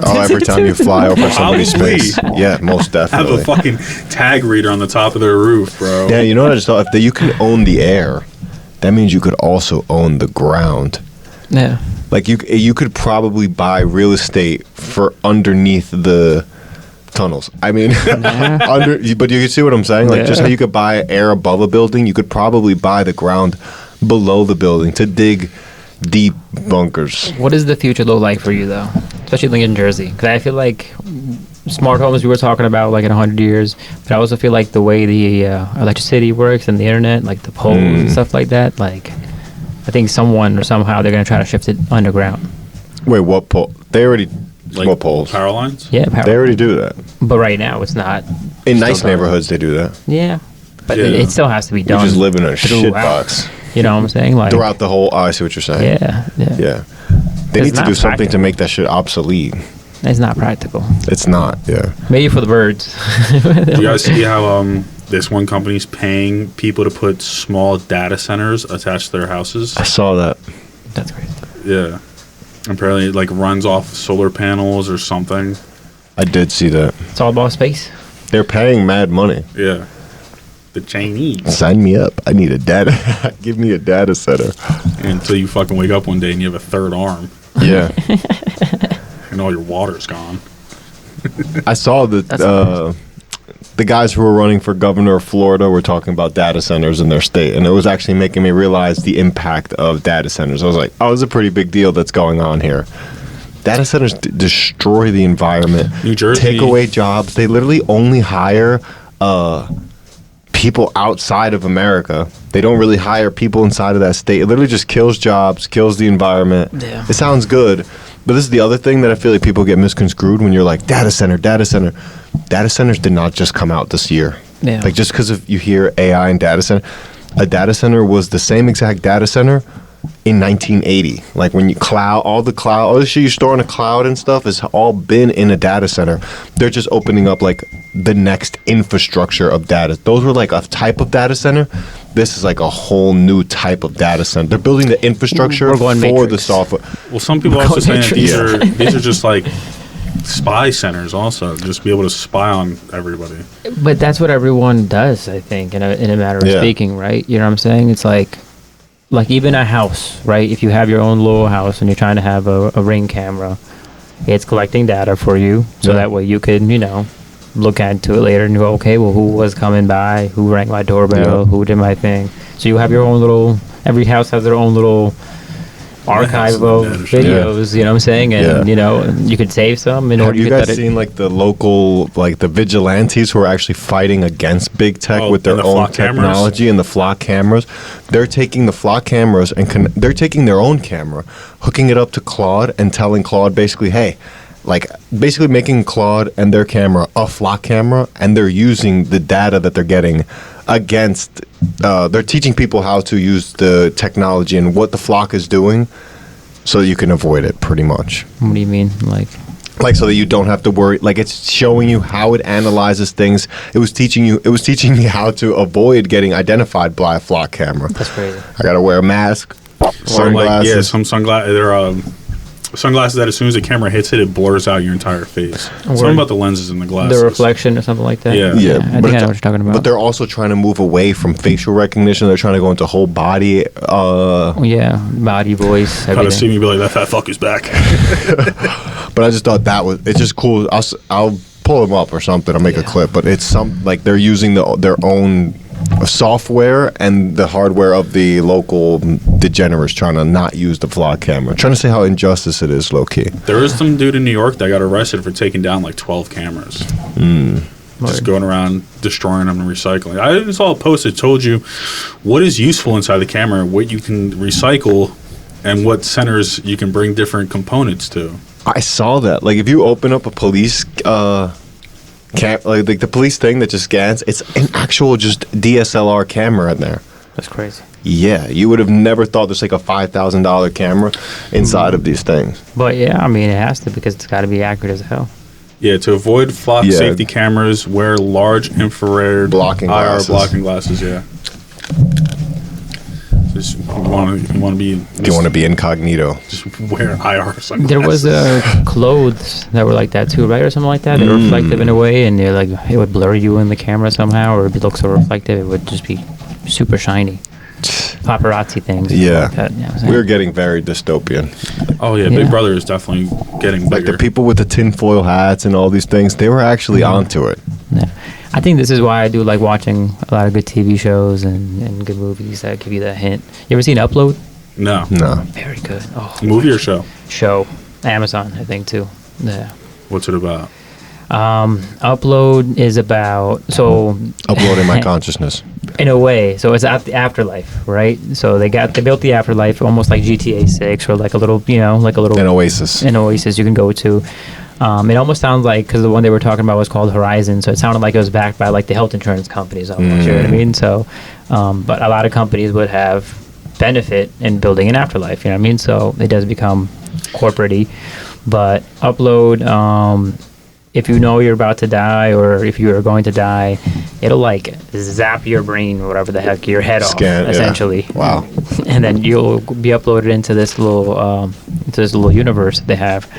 Oh, every time you fly over somebody's Probably. space. Yeah, most have definitely. a fucking tag reader on the top of their roof, bro. Yeah, you know what I just thought? If you can own the air, that means you could also own the ground. Yeah. Like you could probably buy real estate for underneath the tunnels. I mean, but you can see what I'm saying. Like just how Yeah. you could buy air above a building, you could probably buy the ground below the building to dig deep bunkers. What does the future look like for you, though? Especially like in Jersey. Because I feel like smart homes we were talking about like in 100 years, but I also feel like the way the electricity works and the internet, like the poles and stuff like that, like I think someone or somehow they're going to try to shift it underground. Wait, what pole? They already Like what poles? power lines? Yeah, power. They already do that. But right now it's not. In Still nice done. neighborhoods, they do that. Yeah. But Yeah. it still has to be You done. just live in a shit throughout. box You know what I'm saying? Like throughout the whole. Oh, I see what you're saying. Yeah, yeah. Yeah. They It's need to not do something to practical. make that shit obsolete. It's not practical. It's not. Yeah. Maybe for the birds. Do you guys see how this one company's paying people to put small data centers attached to their houses? I saw that. That's great. Yeah. Apparently it like runs off solar panels or something. I did see that. It's all about space. They're paying mad money. Yeah. The Chinese. Sign me up. I need a data. Give me a data center. Until you fucking wake up one day and you have a third arm Yeah. and all your water's gone. I saw that That's the guys who were running for governor of Florida were talking about data centers in their state, and it was actually making me realize the impact of data centers. I was like, oh, it's a pretty big deal that's going on here. Data centers destroy the environment, New Jersey. take away jobs. They literally only hire people outside of America. They don't really hire people inside of that state. It literally just kills jobs, kills the environment. Yeah. It sounds good, but this is the other thing that I feel like people get misconstrued when you're like, data center, data center. Data centers did not just come out this year. Yeah. Like just because you hear AI and data center, a data center was the same exact data center in 1980. Like when you all the shit you store in a cloud and stuff has all been in a data center. They're just opening up like the next infrastructure of data. Those were like a type of data center. This is like a whole new type of data center. They're building the infrastructure We're for going the Matrix. software. Well, some people are also saying that Matrix. these are just like spy centers also, just be able to spy on everybody. But that's what everyone does, I think, in a matter of Yeah. speaking, right? You know what I'm saying? It's like even a house, right? If you have your own little house and you're trying to have a Ring camera, it's collecting data for you, so Yeah. that way you can, look into it later and go, okay, well, who was coming by? Who rang my doorbell? Yeah. Who did my thing? So you have your own little. Every house has their own little archive of videos. You know what I'm saying? And you could save some in order Have to you get guys that. seen like the local, like the vigilantes who are actually fighting against big tech Oh, with their and the own flock cameras? technology and the flock cameras? They're taking the flock cameras and they're taking their own camera, hooking it up to Claude and telling Claude basically, hey, like basically making Claude and their camera a flock camera, and they're using the data that they're getting against. They're teaching people how to use the technology and what the flock is doing, so you can avoid it pretty much. What do you mean? Like, Like, so that you don't have to worry. Like, it's showing you how it analyzes things. It was teaching me how to avoid getting identified by a flock camera. That's crazy. I gotta wear a mask, sunglasses. Like, some sunglasses. There are sunglasses that as soon as the camera hits it blurs out your entire face. Something about the lenses and the glasses. The reflection or something like that. Yeah. Yeah, I think I know what you're talking about. But they're also trying to move away from facial recognition. They're trying to go into whole body. Yeah, body, voice, Kind of everything. see me be like, that fat fuck is back. But I just thought it's just cool. I'll pull them up or something. I'll make a clip. But it's like they're using their own software and the hardware of the local degenerates trying to not use the flock camera. Trying to say how injustice it is, low key. There is some dude in New York that got arrested for taking down like 12 cameras. Just going around destroying them and recycling. I saw a post that told you what is useful inside the camera, what you can recycle, and what centers you can bring different components to. I saw that. Like, if you open up a police like the police thing that just scans, it's an actual just DSLR camera in there. That's crazy. Yeah, you would have never thought there's like a $5,000 camera inside of these things. But yeah, I mean, it has to because it's got to be accurate as hell. Yeah, to avoid flock safety cameras, wear large infrared blocking IR glasses. blocking glasses. Yeah. Just you want to be. If you want to be incognito, just wear IR sunglasses. There was clothes that were like that too, right, or something like that. They were reflective in a way, and they're like it would blur you in the camera somehow, or if it looks so reflective, it would just be super shiny. Paparazzi things. Yeah, like that, you know what I'm we're saying? getting very dystopian. Oh yeah, Big Brother is definitely getting bigger. Like the people with the tinfoil hats and all these things, they were actually onto it. Yeah. I think this is why I do like watching a lot of good TV shows and good movies that give you that hint. You ever seen Upload? No. Very good. Oh, Movie or show? Show. Amazon, I think, too. Yeah. What's it about? Upload is about Uploading my consciousness. in a way. So it's the afterlife, right? So they built the afterlife almost like GTA 6 or like a little, An oasis. An oasis you can go to. It almost sounds like, because the one they were talking about was called Horizon, so it sounded like it was backed by like the health insurance companies almost, you know what I mean? So, but a lot of companies would have benefit in building an afterlife, you know what I mean? So it does become corporate-y. But Upload, if you know you're about to die or if you're going to die, it'll like zap your brain or whatever the heck, your head off, essentially. Yeah. Wow. And then you'll be uploaded into this little universe that they have,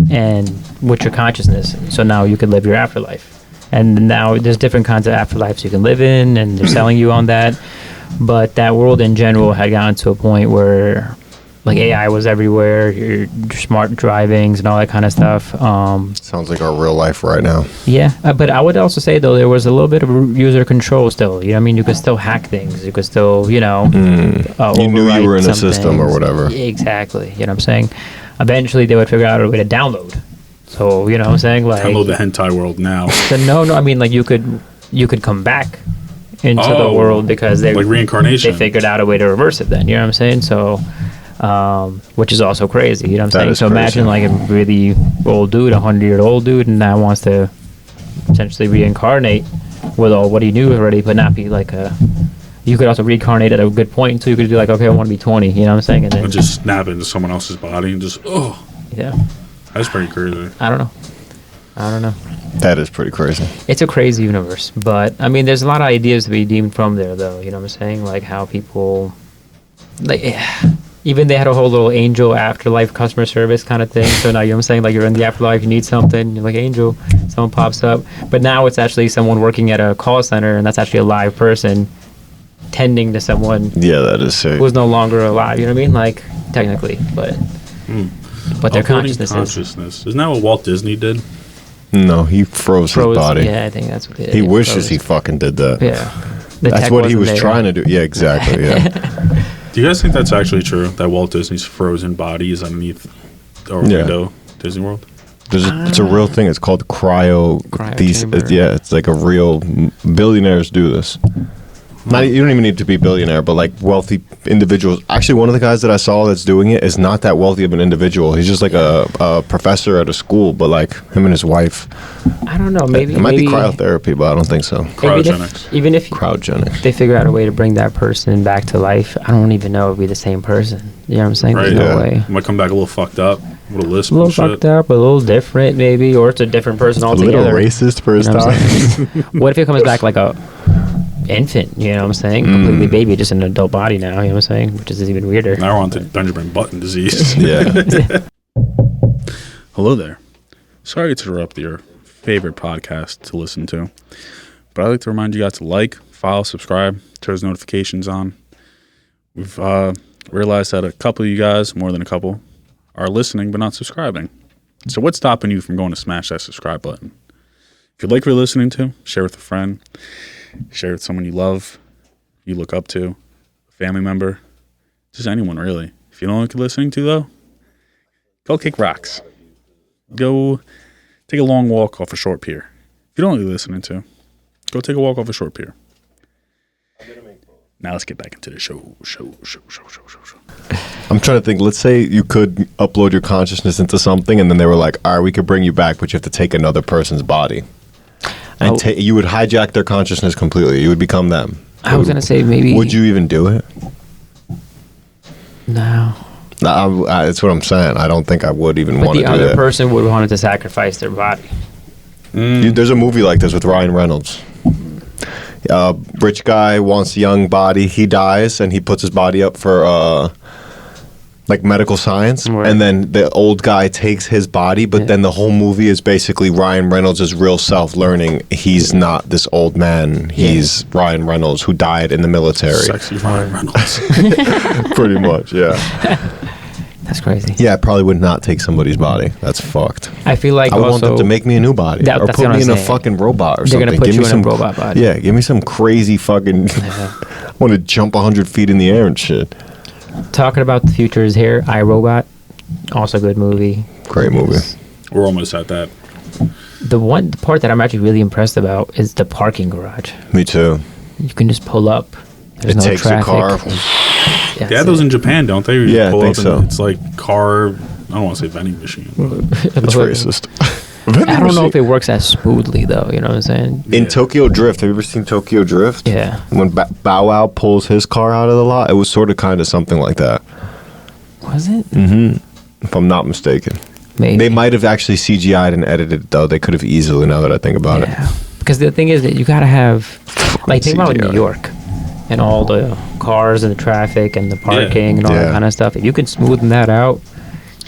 and with your consciousness. So now you can live your afterlife. And now there's different kinds of afterlives you can live in, and they're selling you on that. But that world in general had gotten to a point where like AI was everywhere, your smart drivings and all that kind of stuff. Sounds like our real life right now. Yeah, but I would also say though there was a little bit of user control still. You know what I mean? You could still hack things. You could still, you knew you were in a system or whatever. Exactly. You know what I'm saying? Eventually they would figure out a way to download. So, you know what I'm saying? Like, download the hentai world now. So no, I mean like you could come back into the world because they like reincarnation. They figured out a way to reverse it then, you know what I'm saying? So which is also crazy, you know what I'm saying? So imagine like a really old dude, 100-year-old dude, and now wants to essentially reincarnate with all what he knew already, but not be like you could also reincarnate at a good point, so you could be like, okay, I want to be 20, you know what I'm saying? And then just snap into someone else's body and just, yeah. That's pretty crazy. I don't know. That is pretty crazy. It's a crazy universe, but I mean, there's a lot of ideas to be deemed from there, though. You know what I'm saying? Like how people, like, even they had a whole little angel afterlife customer service kind of thing. So now, you know what I'm saying? Like you're in the afterlife, you need something, you're like angel, someone pops up. But now it's actually someone working at a call center, and that's actually a live person tending to someone. Yeah, that is sick. Who's no longer alive. You know what I mean? Like technically, but their consciousness. Isn't that what Walt Disney did? No, he froze his body. Yeah, I think that's what he wishes he fucking did that. Yeah. That's what he was trying to do. Yeah, exactly. Yeah. Do you guys think that's actually true? That Walt Disney's frozen body is underneath Orlando Disney World? It's a real thing. It's called cryo. Chamber. Yeah, it's like a real. Billionaires do this. You don't even need to be billionaire, but like wealthy individuals. Actually, one of the guys that I saw that's doing it is not that wealthy of an individual. He's just like a professor at a school, but like him and his wife. I don't know. Maybe it might be cryotherapy, but I don't think so. Even if cryogenics, they figure out a way to bring that person back to life, I don't even know it would be the same person. You know what I'm saying? Right, There's no way. Might come back a little fucked up, a little lisp, A little fucked up, a little different, maybe, or it's a different person altogether. A little racist for his time. What if it comes back like a infant? You know what I'm saying? Completely baby, just an adult body now. You know what I'm saying? Which is even weirder. Now we're on to Benjamin Button disease. Yeah. Hello there. Sorry to interrupt your favorite podcast to listen to, but I'd like to remind you guys to like, follow, subscribe, turn those notifications on. We've realized that a couple of you guys, more than a couple, are listening but not subscribing. So what's stopping you from going to smash that subscribe button? If you like what you're listening to, share with a friend, share with someone you love, you look up to, a family member, just anyone really. If you don't like what you're listening to though, go kick rocks. Go take a long walk off a short pier. If you don't like what you're listening to, go take a walk off a short pier. Now let's get back into the show. I'm trying to think. Let's say you could upload your consciousness into something, and then they were like, all right, we could bring you back, but you have to take another person's body. And you would hijack their consciousness completely. You would become them. I was going to say maybe... Would you even do it? No. That's what I'm saying. I don't think I would even want to do that. But the other person would want to sacrifice their body. There's a movie like this with Ryan Reynolds. Rich guy wants a young body. He dies, and he puts his body up for like medical science. Right. And then the old guy takes his body, but then the whole movie is basically Ryan Reynolds' real self learning he's not this old man. He's Ryan Reynolds who died in the military. Sexy Ryan Reynolds. Pretty much, yeah. That's crazy. Yeah, I probably would not take somebody's body. That's fucked. I feel like I want them to make me a new body, or put me in a fucking robot or something. They're gonna put you in a robot body. Yeah, give me some crazy fucking. I want to jump 100 feet in the air and shit. Talking about the future is here. iRobot, also a good movie. Great movie. We're almost at that. The part that I'm actually really impressed about is the parking garage. Me too. You can just pull up. There's no takes traffic. your car. They have those in Japan, don't they? Yeah, I think so. It's like car. I don't want to say vending machine. It's racist. I don't know if it works as smoothly though. You know what I'm saying? In Tokyo Drift, have you ever seen Tokyo Drift? Yeah. When Bow Wow pulls his car out of the lot, it was sort of kind of something like that. Was it? Mm-hmm. If I'm not mistaken. Maybe. They might have actually CGI'd and edited it though. They could have easily, now that I think about it. Because the thing is that you gotta have, like, think about New York and all the cars and the traffic and the parking and all that kind of stuff. If you can smoothen that out,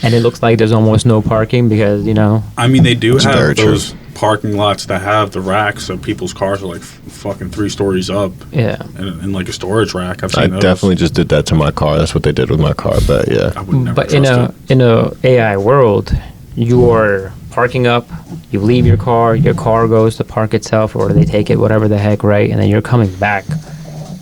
and it looks like there's almost no parking because, you know. I mean, they do have those parking lots that have the racks, so people's cars are like fucking 3 stories up. Yeah. And like a storage rack. I've seen those. Definitely just did that to my car. That's what they did with my car, but yeah. I would never but trust in a AI world, you are parking up, you leave your car goes to park itself, or they take it, whatever the heck, right? And then you're coming back,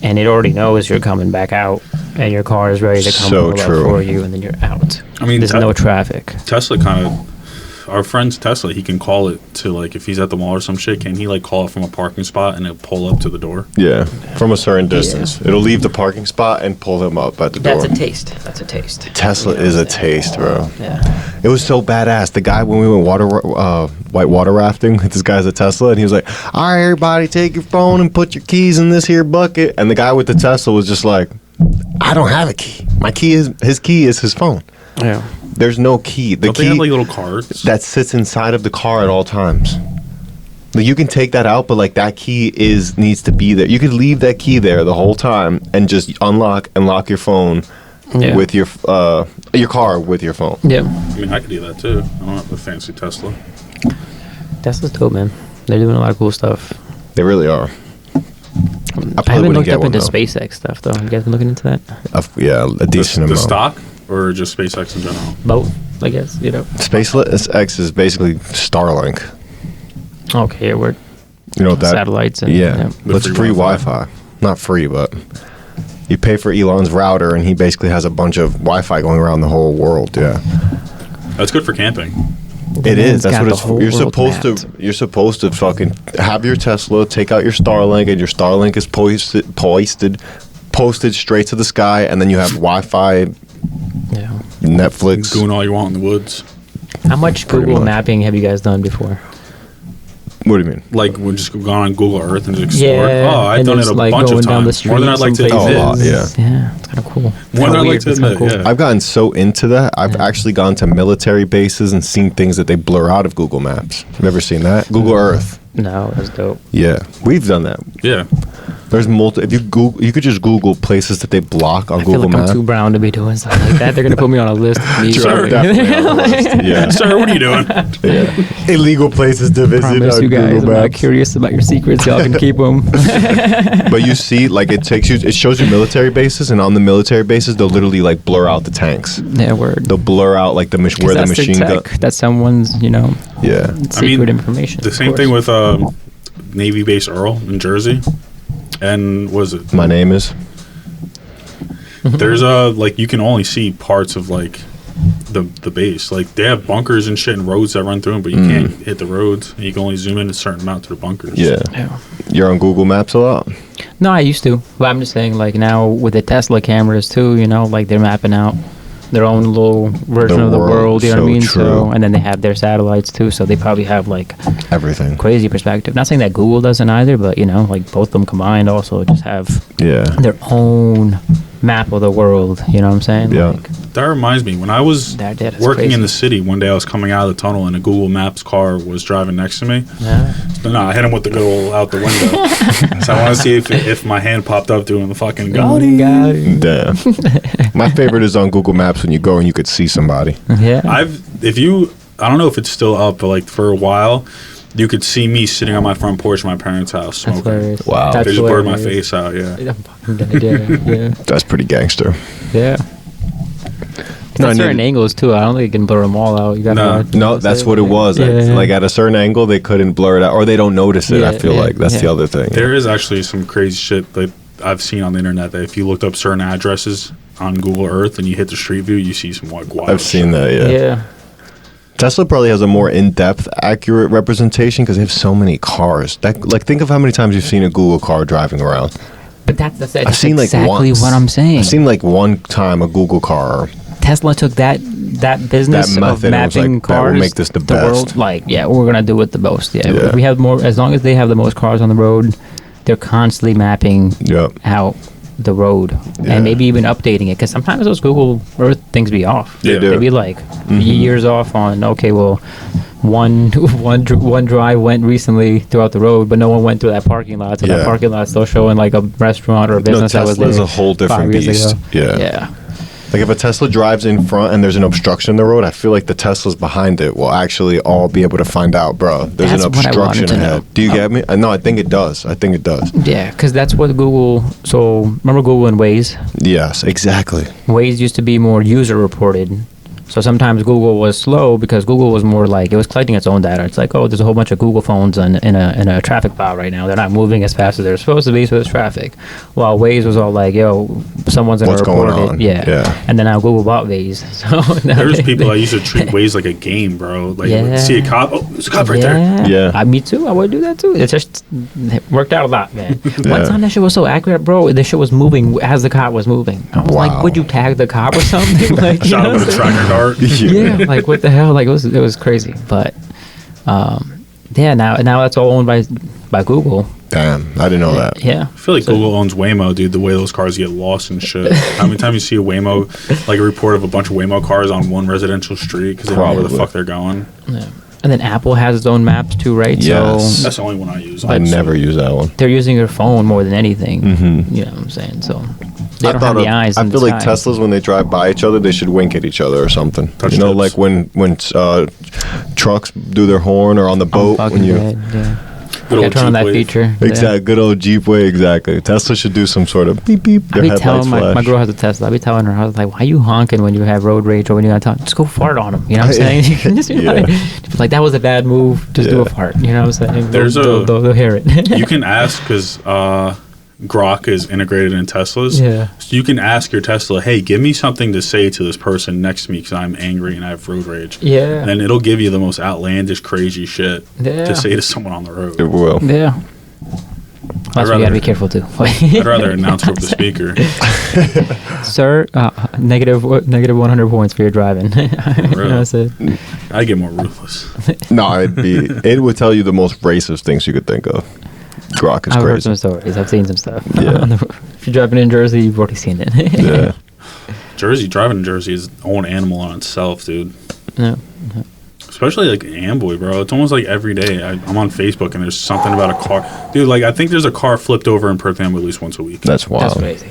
and it already knows you're coming back out, and your car is ready to come for you, and then you're out. I mean, there's no traffic. Tesla kind of, our friend's Tesla, he can call it to, like, if he's at the mall or some shit, can he, like, call it from a parking spot and it'll pull up to the door? Yeah, from a certain distance. It'll leave the parking spot and pull him up at the door. That's a taste. Tesla is a taste, bro. Yeah. It was so badass. The guy, when we went white water rafting, this guy's a Tesla, and he was like, all right, everybody, take your phone and put your keys in this here bucket. And the guy with the Tesla was just like, I don't have a key. His key is his phone. Yeah. There's no key. The Don't key they have like little cards that sits inside of the car at all times. Like, you can take that out, but like that key needs to be there. You could leave that key there the whole time and just unlock and lock your phone with your car with your phone. Yeah. I mean, I could do that too. I don't have a fancy Tesla. Tesla's dope, man. They're doing a lot of cool stuff. They really are. I haven't looked up into SpaceX stuff though. You guys been looking into that? A decent amount. The stock or just SpaceX in general? Both, I guess. You know. SpaceX is basically Starlink. Okay, we're that satellites and But it's free Wi-Fi. Not free, but you pay for Elon's router, and he basically has a bunch of Wi-Fi going around the whole world. Yeah. That's good for camping. It is. That's got what the it's. whole You're world supposed mapped. to. You're supposed to fucking have your Tesla, take out your Starlink, and your Starlink is posted straight to the sky, and then you have Wi-Fi, Yeah. Netflix. Doing all you want in the woods. How much Pretty Google much. mapping have you guys done before? What do you mean? Like, we're just going on Google Earth and just explore. Yeah, Oh, I've and done it it's a like bunch of going down the times. More than I'd streets like to and admit. Oh, a lot, places. Yeah, it's kind of cool. More than Kinda I'd like weird, to but it's kinda admit, cool. yeah. I've gotten so into that. I've Yeah. actually gone to military bases and seen things that they blur out of Google Maps. Have you ever seen that? Google Earth. No, that's dope. Yeah, we've done that. Yeah. There's if you Google, you could just Google places that they block on I feel Google like Maps. I'm too brown to be doing something like that. They're gonna put me on a list. Sure, Definitely on the list. Yeah. Sir, what are you doing? Yeah. Illegal places to visit Promise on you guys, Google I'm not Maps. curious about your secrets. Y'all can keep them. But you see, like it shows you military bases, and on the military bases, they'll literally like blur out the tanks. Yeah, word. They'll blur out like where the That's their machine gun. tech. That's someone's, Yeah. secret information. The of same course. thing with Navy Base Earl in Jersey. And was it? My name is. There's like you can only see parts of like the base. Like they have bunkers and shit and roads that run through them, but you can't hit the roads. You can only zoom in a certain amount to the bunkers. Yeah. Yeah. You're on Google Maps a lot. No, I used to, but I'm just saying, like now with the Tesla cameras too, like they're mapping out their own little version The of the world, world. You know what I so mean? true. So, and then they have their satellites too, so they probably have like Everything. crazy perspective. Not saying that Google doesn't either, but like both of them combined also just have Yeah. their own map of the world. You know what I'm saying? Yeah. Like, That reminds me, when I was That is working crazy. in the city, one day I was coming out of the tunnel and a Google Maps car was driving next to me. yeah. No, I hit him with the good old out the window. So I want to see if my hand popped up doing the fucking Got Gaudi. it. Damn. My favorite is on Google Maps when you go and you could see somebody. Yeah. I don't know if it's still up, but like for a while, you could see me sitting on my front porch of my parents' house That's smoking. hilarious. Wow. That's They just blurred my hilarious. face out, yeah. I'm fucking dead, yeah. That's pretty gangster. Yeah. No, I At certain need- angles too. I don't think you can blur them all out. You gotta No, that's what it was. Yeah. Like at a certain angle, they couldn't blur it out, or they don't notice it. I Yeah, feel yeah, like that's the yeah. other thing. There is actually some crazy shit that I've seen on the internet that if you looked up certain addresses on Google Earth and you hit the street view, you see some like wild I've seen that. Yeah. Yeah. Tesla probably has a more in-depth, accurate representation because they have so many cars. Like, think of how many times you've seen a Google car driving around. But that's I've seen like exactly once. what I'm saying. I've seen like one time a Google car. Tesla took that business That of method and was mapping like, that will cars, make this the best. world. Like, yeah, we're gonna do it the most. Yeah, Yeah. if we have more. As long as they have the most cars on the road, they're constantly mapping Yep. out the road Yeah. and maybe even updating it because sometimes those Google Earth things be off. They do. They be like years off on. Okay, well, one drive went recently throughout the road, but no one went through that parking lot. So Yeah. that parking lot's still showing like a restaurant or a business that was Tesla's there a whole different 5 years beast. ago. Yeah. Yeah. Like if a Tesla drives in front and there's an obstruction in the road, I feel like the Teslas behind it will actually all be able to find out, bro. There's That's an what I wanted obstruction to know. ahead. Do you get me? No, I think it does. I think it does. Yeah, because that's what Google. So remember Google and Waze? Yes, exactly. Waze used to be more user reported. So sometimes Google was slow because Google was more like it was collecting its own data. It's like, oh, there's a whole bunch of Google phones in a traffic pile right now. They're not moving as fast as they're supposed to be, so there's traffic. While Waze was all like, yo, someone's gonna What's report going it. on? Yeah. Yeah. And then now Google bought Waze. So now There's people that used to treat Waze like a game, bro. Like, Yeah. see a cop, oh, there's a cop right there. Yeah. Me too. I would do that too. It just it worked out a lot, man. Yeah. One time that shit was so accurate, bro. The shit was moving as the cop was moving. I was Wow. like, would you tag the cop or something? Like, you Shot know him what with a I'm saying? tracker dart. Yeah, like what the hell? Like it was crazy. But yeah, now that's all owned by Google. Damn, I didn't know that. Yeah. I feel like Google owns Waymo, dude. The way those cars get lost and shit. How many times you see a Waymo, like a report of a bunch of Waymo cars on one residential street because they don't know where the Probably. fuck they're going? Yeah. And then Apple has its own maps too, right? Yes. So That's the only one I use. I never use that one. they're using their phone more than anything. Mhm. You know what I'm saying? So they don't have the eyes. I in feel the like sky. Teslas when they drive by each other, they should wink at each other or something. Touch you know, tips. like when trucks do their horn or on the I'm boat fucking when you. dead, yeah. Good Yeah, old turn on Jeep that wave. feature. Yeah. Exactly, good old Jeep way. Exactly. Tesla should do some sort of beep beep. I Their be headlights telling my flash. girl has a Tesla. I be telling her, I was like, why you honking when you have road rage or when you got to just go fart on them? You know what I'm saying? You can just be Yeah. like, that was a bad move. Just do Yeah. a fart. You know what I'm saying? There's they'll hear it. You can ask because Grok is integrated in Teslas. Yeah. So you can ask your Tesla, hey, give me something to say to this person next to me because I'm angry and I have road rage. Yeah. And it'll give you the most outlandish, crazy shit Yeah. to say to someone on the road. It will. Yeah. That's why you gotta be careful too. I'd rather announce over the speaker. Sir, negative 100 points for your driving. You know, that's it. I'd get more ruthless. No, it would tell you the most racist things you could think of. Grok is I've heard crazy. some stories. I've seen some stuff. Yeah. If you're driving in Jersey, you've already seen it. Yeah. Driving in Jersey is its own animal on itself, dude. No. Especially like Amboy, bro. It's almost like every day I'm on Facebook and there's something about a car. Dude, like I think there's a car flipped over in Perth Amboy at least once a week. That's wild. That's crazy.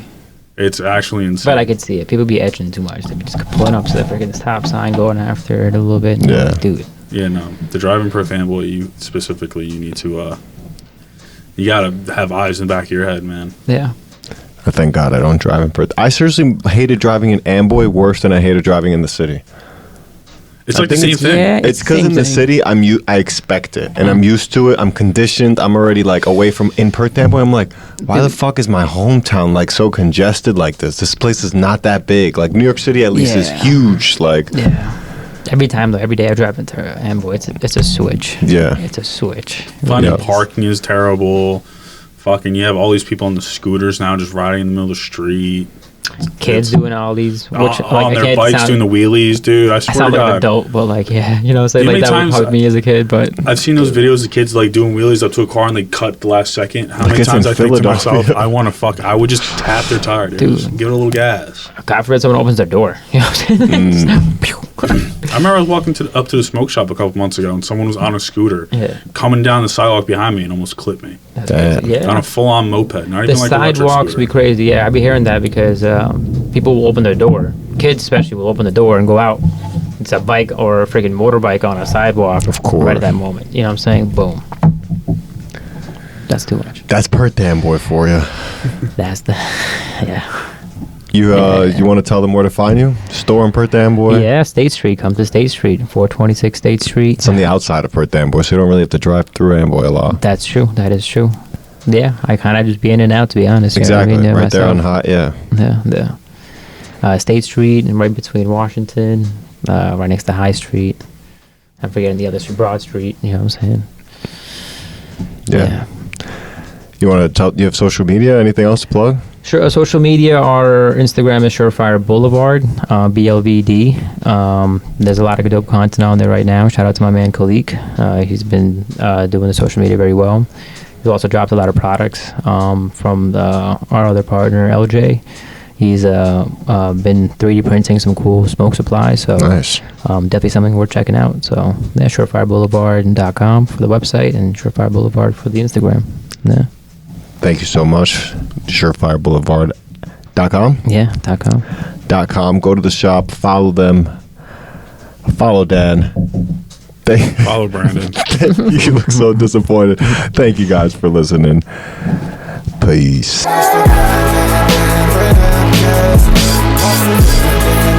It's actually insane. But I could see it. People be edging too much. They be just pulling up to the freaking stop sign, going after it a little bit. Yeah. Like, dude. Yeah, no. The driving Perth Amboy, you need to you gotta have eyes in the back of your head, man. Yeah. I thank God I don't drive in Perth. I seriously hated driving in Amboy worse than I hated driving in the city. It's I like the think same it's- thing. Yeah. It's because in the city I expect it and I'm used to it. I'm conditioned. I'm already like away from in Perth Amboy. I'm like, why the fuck is my hometown like so congested like this? This place is not that big. Like New York City at least is Yeah. huge. Like Yeah. Every time though, every day I drive into Amboy, it's a switch. Yeah. It's a switch. Finding Yeah. parking is terrible. Fucking, you have all these people on the scooters now just riding in the middle of the street. Kids doing all these, which On their bikes doing the wheelies, dude. I I swear sound to like an God. adult, but like, yeah, you know, say You know like how that many would times hug me as a kid, but I've seen those videos of kids like doing wheelies up to a car and they cut at the last second. How Like many it's times in I think to Philadelphia. myself, I would just tap their tire, dude. Dude. Just give it a little gas. God forbid someone opens their door. You know what I'm saying? I remember I was walking up to the smoke shop a couple months ago and someone was on a scooter Yeah. coming down the sidewalk behind me and almost clipped me. That's Damn. crazy. On Yeah. a full-on moped, not The even like an electric sidewalks scooter. be crazy. Yeah, I be hearing that because people will open their door. Kids especially will open the door and go out. It's a bike or a freaking motorbike on a sidewalk. Of course. Right at that moment. You know what I'm saying? Boom. That's too much. that's Perth Amboy for you. That's the, yeah. You want to tell them where to find you? Store in Perth Amboy. Yeah, State Street. Come to State Street, 426 State Street. It's on the outside of Perth Amboy, so you don't really have to drive through Amboy a lot. That's true. That is true. Yeah, I kind of just be in and out, to be honest. You know what I Exactly, mean? right there on myself. hot. Yeah. Yeah. State Street and right between Washington, right next to High Street. I'm forgetting the other street, Broad Street. You know what I'm saying? Yeah. You want to tell? You have social media? Anything else to plug? Sure. Social media, our Instagram is SureFireBlvd, BLVD. There's a lot of dope content on there right now. Shout out to my man Khalik. He's been doing the social media very well. He's also dropped a lot of products from our other partner, LJ. He's been 3D printing some cool smoke supplies. So Nice. definitely something worth checking out. So yeah, SureFireBlvd.com for the website and SureFireBlvd for the Instagram. Yeah. Thank you so much. SureFireBlvd.com. Yeah, .com. Go to the shop. Follow them. Follow Dan. Follow Brandon. You look so disappointed. Thank you guys for listening. Peace. Just